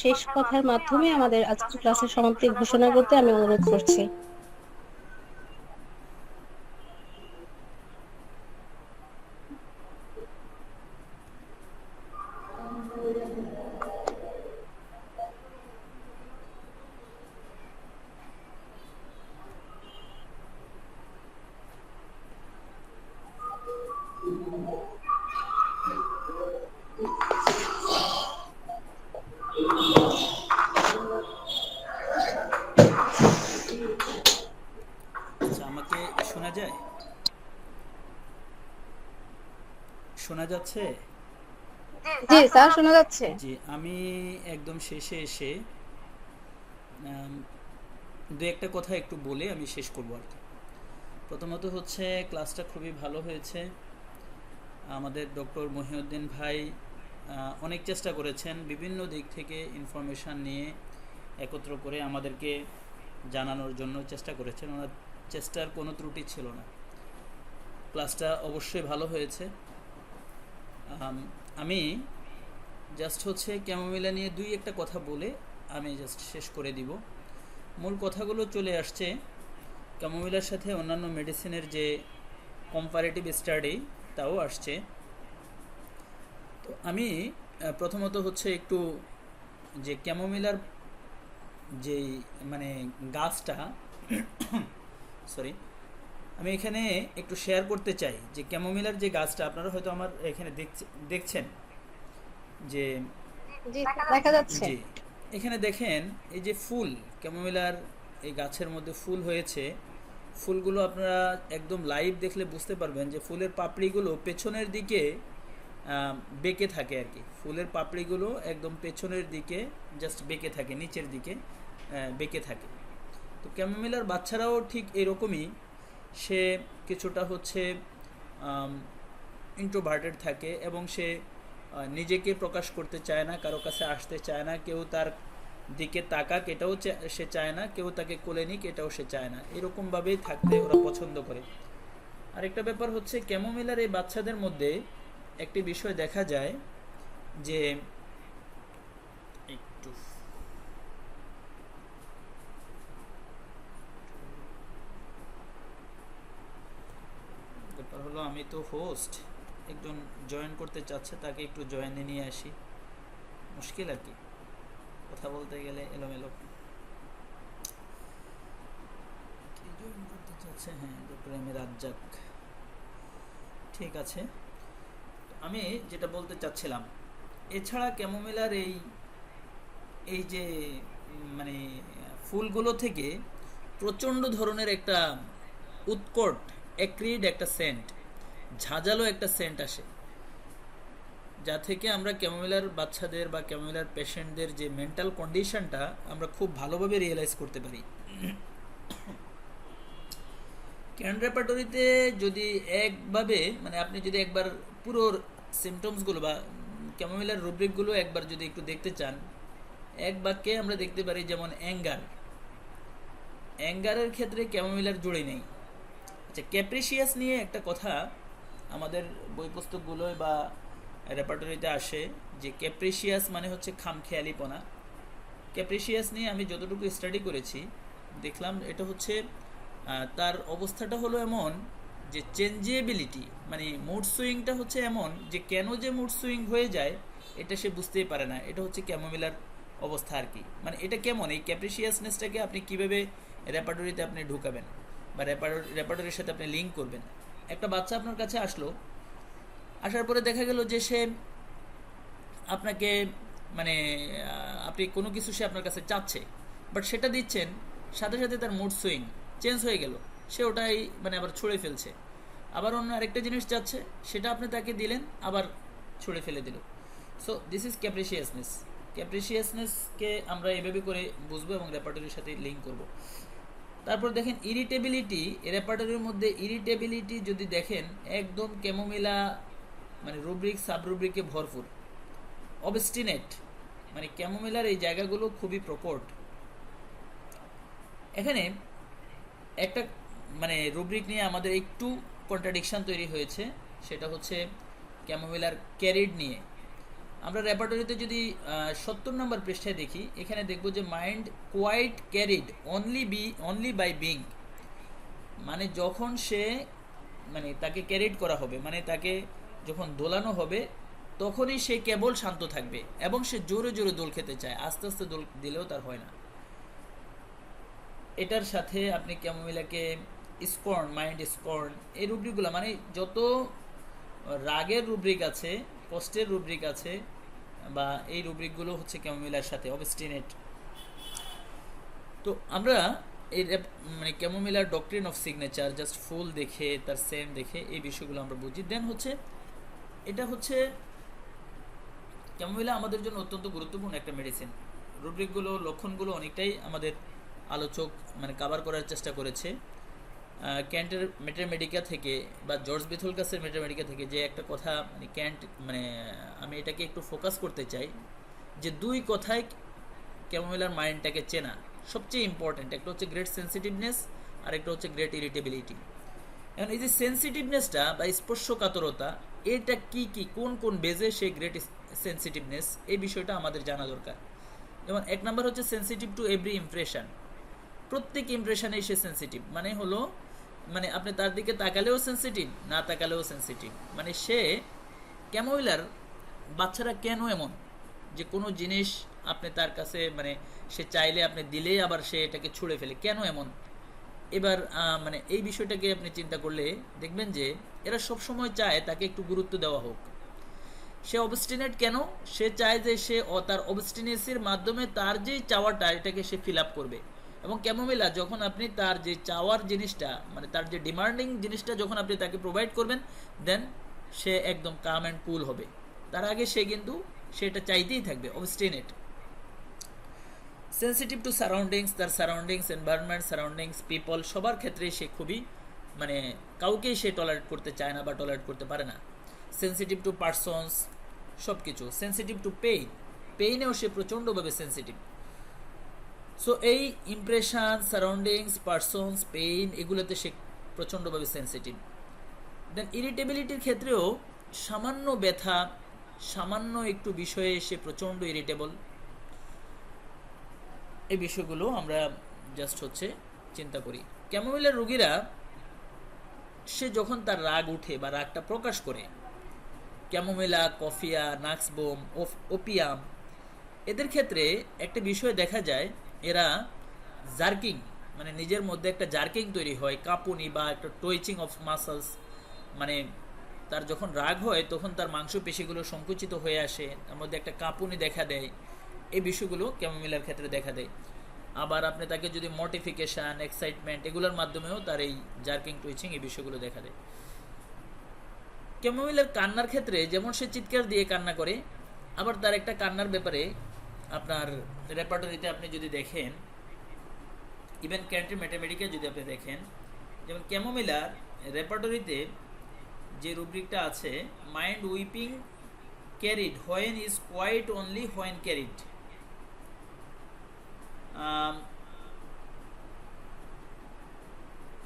শেষ কথার মাধ্যমে আমাদের আজকের ক্লাসের সমাপ্তি ঘোষণা করতে আমি অনুরোধ করছি। আচ্ছা, আমাকে শোনা যায়? শোনা যাচ্ছে? জি স্যার, শোনা যাচ্ছে। জি, আমি একদম শেষে এসে দু একটা কথা একটু বলে আমি শেষ করবো আর কি। প্রথমত হচ্ছে, ক্লাসটা খুবই ভালো হয়েছে। আমাদের ডক্টর মহিউদ্দিন ভাই অনেক চেষ্টা করেছেন বিভিন্ন দিক থেকে ইনফরমেশান নিয়ে একত্র করে আমাদেরকে জানানোর জন্য চেষ্টা করেছেন। ওনার চেষ্টার কোনো ত্রুটি ছিল না। ক্লাসটা অবশ্যই ভালো হয়েছে। আমি জাস্ট হচ্ছে ক্যামোমিলা নিয়ে দুই একটা কথা বলে আমি জাস্ট শেষ করে দিব। মূল কথাগুলো চলে আসছে। ক্যামোমিলার সাথে অন্যান্য মেডিসিনের যে কম্পারেটিভ স্টাডি তাও আসছে। তো আমি প্রথমত হচ্ছে একটু যে ক্যামোমিলার যেই মানে গাছটা সরি, আমি এখানে একটু শেয়ার করতে চাই যে ক্যামোমিলার যে গাছটা আপনারা হয়তো আমার এখানে দেখছেন যে জি দেখা যাচ্ছে। জি, এখানে দেখেন এই যে ফুল, ক্যামোমিলার এই গাছের মধ্যে ফুল হয়েছে। ফুলগুলো আপনারা একদম লাইভ দেখলে বুঝতে পারবেন যে ফুলের পাপড়িগুলো পেছনের দিকে বেঁকে থাকে আর কি। ফুলের পাপড়িগুলো একদম পেছনের দিকে জাস্ট বেঁকে থাকে, নিচের দিকে বেঁকে থাকে। তো ক্যামোমিলার বাচ্চারাও ঠিক এরকমই, সে কিছুটা হচ্ছে ইন্ট্রোভার্টেড থাকে এবং সে নিজেকে প্রকাশ করতে চায় না, কারো কাছে আসতে চায় না, কেউ তার দিকে তাকাক এটাও সে চায় না, কেউ তাকে কোলে নিক এটাও সে চায় না, এরকমভাবেই থাকতে ওরা পছন্দ করে। আরেকটা ব্যাপার হচ্ছে ক্যামোমিলার এই বাচ্চাদের মধ্যে একটি বিষয় দেখা যায় যে একটু ব্যাপার হলো আমি তো হোস্ট, একজন জয়েন করতে চাচ্ছে, তাকে একটু জয়েনে নিয়ে আসি, মুশকিল আর কি কথা বলতে গেলে এলোমেলো। কি জয়েন করতে চাচ্ছে? হ্যাঁ, ডক্টর এম এ রাজ্জাক, ঠিক আছে। আমি যেটা বলতে চাচ্ছিলাম, এছাড়া ক্যামোমিলার এই যে মানে ফুলগুলো থেকে প্রচণ্ড ধরনের একটা উৎকট অ্যাক্রিড একটা সেন্ট, ঝাঁঝালো একটা সেন্ট আসে, যা থেকে আমরা ক্যামোমিলার বাচ্চাদের বা ক্যামোমিলার পেশেন্টদের যে মেন্টাল কন্ডিশনটা আমরা খুব ভালোভাবে রিয়েলাইজ করতে পারি। ক্যান রেপার্টরিতে যদি একভাবে মানে আপনি যদি একবার পুরো সিমটমসগুলো বা ক্যামোমিলার রুব্রিকগুলো একবার যদি একটু দেখতে চান, এক বাক্যে আমরা দেখতে পারি যেমন অ্যাঙ্গারের ক্ষেত্রে ক্যামোমিলার জুড়ে নেই। আচ্ছা, ক্যাপ্রিসিয়াস নিয়ে একটা কথা আমাদের বই পুস্তকগুলোয় বা রেপার্টরিতে আসে যে ক্যাপ্রিসিয়াস মানে হচ্ছে খামখেয়ালিপনা। ক্যাপ্রিসিয়াস নিয়ে আমি যতটুকু স্টাডি করেছি দেখলাম এটা হচ্ছে তার অবস্থাটা হলো এমন যে চেঞ্জেবিলিটি মানে মুড সুইংটা হচ্ছে এমন যে কেন যে মুড সুইং হয়ে যায় এটা সে বুঝতেই পারে না। এটা হচ্ছে ক্যামোমিলার অবস্থা আর কি। মানে এটা কেমন, এই ক্যাপ্রিসিয়াসনেসটাকে আপনি কীভাবে রেপার্টরিতে আপনি ঢুকাবেন বা রেপার্টরির সাথে আপনি লিঙ্ক করবেন। একটা বাচ্চা আপনার কাছে আসলো, আসার পরে দেখা গেল যে সে আপনাকে মানে আপনি কোনো কিছু সে আপনার কাছে চাচ্ছে, বাট সেটা দিচ্ছেন, সাথে সাথে তার মুড সুইং চেঞ্জ হয়ে গেল, সে ওটাই মানে আবার ছুঁড়ে ফেলছে। আবার অন্য আরেকটা জিনিস চাচ্ছে, সেটা আপনি তাকে দিলেন, আবার ছুঁড়ে ফেলে দিল। So this is capriciousness. ক্যাপ্রিসিয়াসনেসকে আমরা এভাবে করে বুঝবো এবং রেপার্টরির সাথে লিঙ্ক করব। তারপর দেখেন ইরিটেবিলিটি, রেপার্টরির মধ্যে ইরিটেবিলিটি যদি দেখেন একদম ক্যামোমিলা মানে রুব্রিক সাব রুব্রিকে ভরপুর। অবস্টিনেট মানে ক্যামোমিলার এই জায়গাগুলো খুবই প্রকট। এখানে একটা মানে রুব্রিক নিয়ে আমাদের একটু কন্ট্রাডিকশন তৈরি হয়েছে, সেটা হচ্ছে ক্যামোমিলার ক্যারিড নিয়ে। আমরা রেপার্টরিতে যদি 70 নম্বর পৃষ্ঠায় দেখি, এখানে দেখব যে mind quiet carried only by being, মানে যখন সে মানে তাকে ক্যারিড করা হবে, মানে তাকে যখন দোলানো হবে তখনই সে কেবল শান্ত থাকবে এবং সে জোরে জোরে দোল খেতে চায়, আস্তে আস্তে দোল দিলেও তার হয় না। এটার সাথে আপনি ক্যামোমিলাকে স্কর্ন, মাইন্ড স্কর্ন, এই রুব্রিকগুলো মানে যত রাগের রুব্রিক আছে, কষ্টের রুব্রিক আছে বা এই রুব্রিকগুলো হচ্ছে ক্যামোমিলার সাথে অবস্টিনেট। তো আমরা এই মানে ক্যামোমিলার ডক্ট্রিন অফ সিগনেচার জাস্ট ফুল দেখে তার সেম দেখে এই বিষয়গুলো আমরা বুঝি। দেন হচ্ছে এটা হচ্ছে ক্যামোমিলা আমাদের জন্য অত্যন্ত গুরুত্বপূর্ণ একটা মেডিসিন। রুব্রিকগুলো লক্ষণগুলো অনেকটাই আমাদের আলোচক মানে কভার করার চেষ্টা করেছে। ক্যান্টের মেটামেডিকা থেকে বা জর্জ বেথুলকাসের মেটামেডিকা থেকে যে একটা কথা মানে ক্যান্ট মানে আমি এটাকে একটু ফোকাস করতে চাই যে দুই কথায় ক্যামোমিলার মাইন্ডটাকে চেনা সবচেয়ে ইম্পর্ট্যান্ট। একটা হচ্ছে গ্রেট সেন্সিটিভনেস আর একটা হচ্ছে গ্রেট ইরিটেবিলিটি। এখন এই যে সেন্সিটিভনেসটা বা স্পর্শকাতরতা, এটা কি কি কোন কোন বেজে সে গ্রেট সেন্সিটিভনেস, এই বিষয়টা আমাদের জানা দরকার। যেমন 1 নাম্বার হচ্ছে সেনসিটিভ টু এভরি ইমপ্রেশন, প্রত্যেক ইমপ্রেশনে সে সেনসিটিভ, মানে হলো মানে আপনি তার দিকে তাকালেও সেনসিটিভ, না তাকালেও সেনসিটিভ। মানে সে ক্যামোমিলার বাচ্চারা কেন এমন যে কোনো জিনিস আপনি তার কাছে মানে সে চাইলে আপনি দিলেই আবার সে এটাকে ছুঁড়ে ফেলে, কেন এমন? এবার মানে এই বিষয়টাকে আপনি চিন্তা করলে দেখবেন যে এরা সব সময় চায় তাকে একটু গুরুত্ব দেওয়া হোক। সে অবস্টিনেট কেন? সে চায় যে সে তার অবস্টিনেসির মাধ্যমে তার যে চাওয়াটা এটাকে সে ফিল আপ করবে। এবং ক্যামোমিলা যখন আপনি তার যে চাওয়ার জিনিসটা মানে তার যে ডিমান্ডিং জিনিসটা যখন আপনি তাকে প্রোভাইড করবেন, দেন সে একদম কাম অ্যান্ড কুল হবে। তার আগে সে কিন্তু সেটা চাইতেই থাকবে, অবস্টিনেট। সেনসিটিভ টু সারাউন্ডিংস, তার সারাউন্ডিংস, এনভায়রনমেন্ট, সারাউন্ডিংস, পিপল সবার ক্ষেত্রেই সে খুবই মানে কাউকেই সে টলারেট করতে চায় না বা টলারেট করতে পারে না। সেনসিটিভ টু পারসনস, সব কিছু। সেনসিটিভ টু পেইন, পেইনেও সে প্রচণ্ডভাবে সেনসিটিভ। সো এই ইমপ্রেশন, সারাউন্ডিংস, পারসনস, পেইন এগুলোতে সে প্রচণ্ডভাবে সেনসিটিভ। দেন ইরিটেবিলিটির ক্ষেত্রেও সামান্য ব্যথা, সামান্য একটু বিষয়ে সে প্রচণ্ড ইরিটেবল। এই বিষয়গুলো আমরা জাস্ট হচ্ছে চিন্তা করি। ক্যামোমিলার রোগীরা সে যখন তার রাগ উঠে বা রাগটা প্রকাশ করে, ক্যামোমিলা, কফিয়া, নাক্সবোম, ওপিয়াম এদের ক্ষেত্রে একটা বিষয় দেখা যায়, এরা জার্কিং মানে নিজের মধ্যে একটা জার্কিং তৈরি হয়, কাঁপুনি বা একটা টুইচিং অফ মাসলস, মানে তার যখন রাগ হয় তখন তার মাংসপেশিগুলো সংকুচিত হয়ে আসে, তার মধ্যে একটা কাঁপুনি দেখা দেয়। এই বিষয়গুলো ক্যামোমিলার ক্ষেত্রে দেখা দেয়। আবার আপনি তাকে যদি মর্টিফিকেশান, এক্সাইটমেন্ট এগুলোর মাধ্যমেও তার এই জার্কিং, টুইচিং এই বিষয়গুলো দেখা দেয়। ক্যামোমিলার কান্নার ক্ষেত্রে যেমন সে চিৎকার দিয়ে কান্না করে, আবার তার একটা কান্নার ব্যাপারে আপনার রেপার্টরিতে আপনি যদি দেখেন, ইভেন ক্যান্ট্রি ম্যাথামেটিকে যদি আপনি দেখেন, যেমন ক্যামোমিলার রেপার্টরিতে যে রুব্রিকটা আছে, mind weeping carried when is quiet only when carried.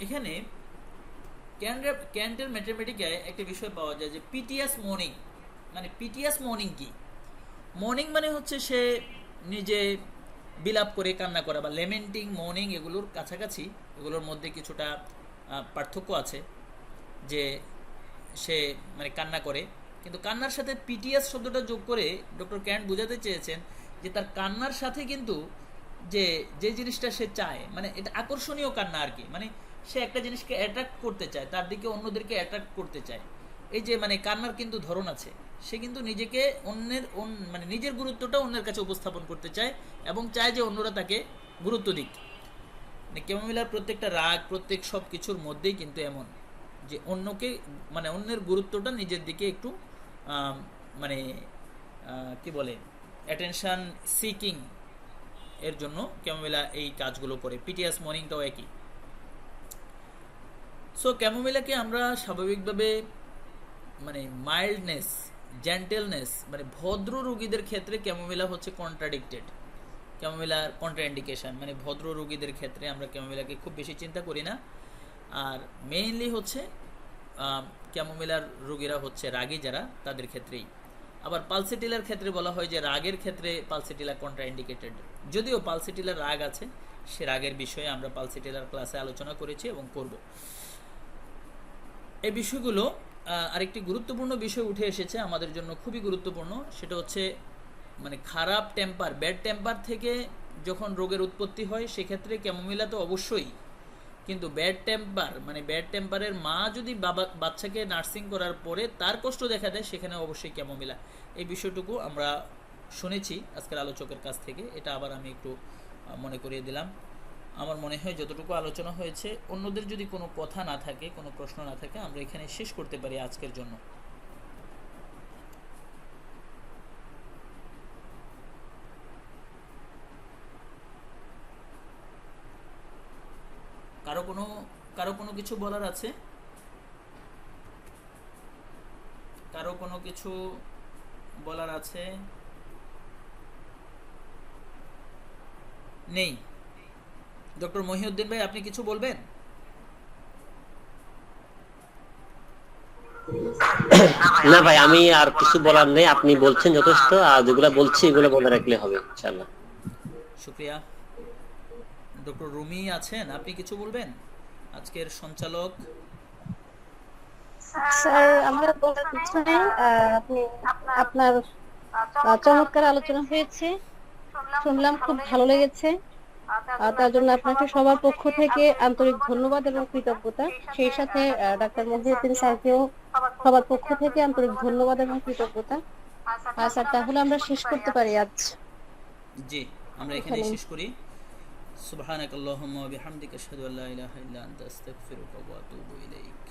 এখানে ক্যান্টের ম্যাথামেটিকায় একটা বিষয় পাওয়া যায় যে পিটিএস মর্নিং, মানে পিটিএস মর্নিং কি? মর্নিং মানে হচ্ছে সে নিজে বিলাপ করে কান্না করা, বা লেমেন্টিং, মর্নিং এগুলোর কাছাকাছি, এগুলোর মধ্যে কিছুটা পার্থক্য আছে যে সে মানে কান্না করে, কিন্তু কান্নার সাথে পিটিএস শব্দটা যোগ করে ডক্টর ক্যান্ট বোঝাতে চেয়েছেন যে তার কান্নার সাথে কিন্তু যে যে জিনিসটা সে চায়, মানে এটা আকর্ষণীয় কান্না আর কি, মানে সে একটা জিনিসকে অ্যাট্রাক্ট করতে চায়, তার দিকে অন্যদেরকে অ্যাট্রাক্ট করতে চায়। এই যে মানে কান্নার কিন্তু ধরন আছে, সে কিন্তু নিজেকে মানে নিজের গুরুত্বটা অন্যের কাছে উপস্থাপন করতে চায় এবং চায় যে অন্যরা তাকে গুরুত্ব দিক। মানে ক্যামোমিলার প্রত্যেকটা রাগ, প্রত্যেক সব কিছুর মধ্যেই কিন্তু এমন যে অন্যকে মানে অন্যের গুরুত্বটা নিজের দিকে একটু মানে কি বলে অ্যাটেনশন সিকিং এর জন্য ক্যামোমিলা এই কাজগুলো করে। পিটিএস মর্নিংটাও একই। সো ক্যামোমিলাকে আমরা স্বাভাবিকভাবে মানে মাইল্ডনেস, জেন্টেলনেস, মানে ভদ্র রোগীদের ক্ষেত্রে ক্যামোমিলা হচ্ছে কন্ট্রাডিক্টেড, ক্যামোমিলার কন্ট্রাইন্ডিকেশন, মানে ভদ্র রোগীদের ক্ষেত্রে আমরা ক্যামোমিলাকে খুব বেশি চিন্তা করি না। আর মেইনলি হচ্ছে ক্যামোমিলার রোগীরা হচ্ছে রাগী যারা, তাদের ক্ষেত্রেই। আবার পালসিটিলার ক্ষেত্রে বলা হয় যে রাগের ক্ষেত্রে পালসিটিলা কন্ট্রাইন্ডিকেটেড, যদিও পালসিটিলার রাগ আছে, সে রাগের বিষয়ে আমরা পালসিটিলার ক্লাসে আলোচনা করেছি এবং করব। এই বিষয়গুলো আরেকটি গুরুত্বপূর্ণ বিষয় উঠে এসেছে আমাদের জন্য, খুবই গুরুত্বপূর্ণ, সেটা হচ্ছে মানে খারাপ টেম্পার, ব্যাড টেম্পার থেকে যখন রোগের উৎপত্তি হয় সেক্ষেত্রে ক্যামোমিলা তো অবশ্যই, কিন্তু ব্যাড টেম্পার মানে ব্যাড টেম্পারের মা যদি বাচ্চাকে নার্সিং করার পরে তার কষ্ট দেখা দেয়, সেখানে অবশ্যই ক্যামোমিলা। এই বিষয়টুকু আমরা শুনেছি আজকের আলোচকের কাছ থেকে, এটা আবার আমি একটু মনে করিয়ে দিলাম। আমার মনে হয় যতটুকু আলোচনা হয়েছে, অন্যদের যদি কোনো কথা না থাকে, কোনো প্রশ্ন না থাকে, আমরা এখানে শেষ করতে পারি আজকের জন্য। কারো কোনো কিছু বলার আছে? কারো কোনো কিছু বলার আছে? নেই। ডক্টর মহিউদ্দিন ভাই, আপনি কিছু বলবেন? না ভাই, আমি আর কিছু বলার নেই, আপনি বলছেন যথেষ্ট, আর যেগুলো বলছি এগুলো মনে রাখলে হবে ইনশাআল্লাহ। শুক্রিয়া। ডক্টর রুমি আছেন, আপনি কিছু বলবেন? আজকের সঞ্চালক। স্যার আমরা বলতে কিছু নেই, আপনি আপনার চমৎকার আলোচনা হয়েছে, শুনলাম খুব ভালো লেগেছে। তার জন্য আপনাকে সবার পক্ষ থেকে আন্তরিক ধন্যবাদ এবং কৃতজ্ঞতা। সেই সাথে ডাক্তার মহিউদ্দিন স্যারকেও সবার পক্ষ থেকে আন্তরিক ধন্যবাদ এবং কৃতজ্ঞতা। স্যার তাহলে আমরা শেষ করতে পারি আজ। জি, আমরা এখানেই শেষ করি। সুবহানাকাল্লাহুম্মা ওয়া বিহামদিকা আশহাদু আল্লা ইলাহা ইল্লা আনতা আস্তাগফিরুকা ওয়া আতুবু ইলাইক।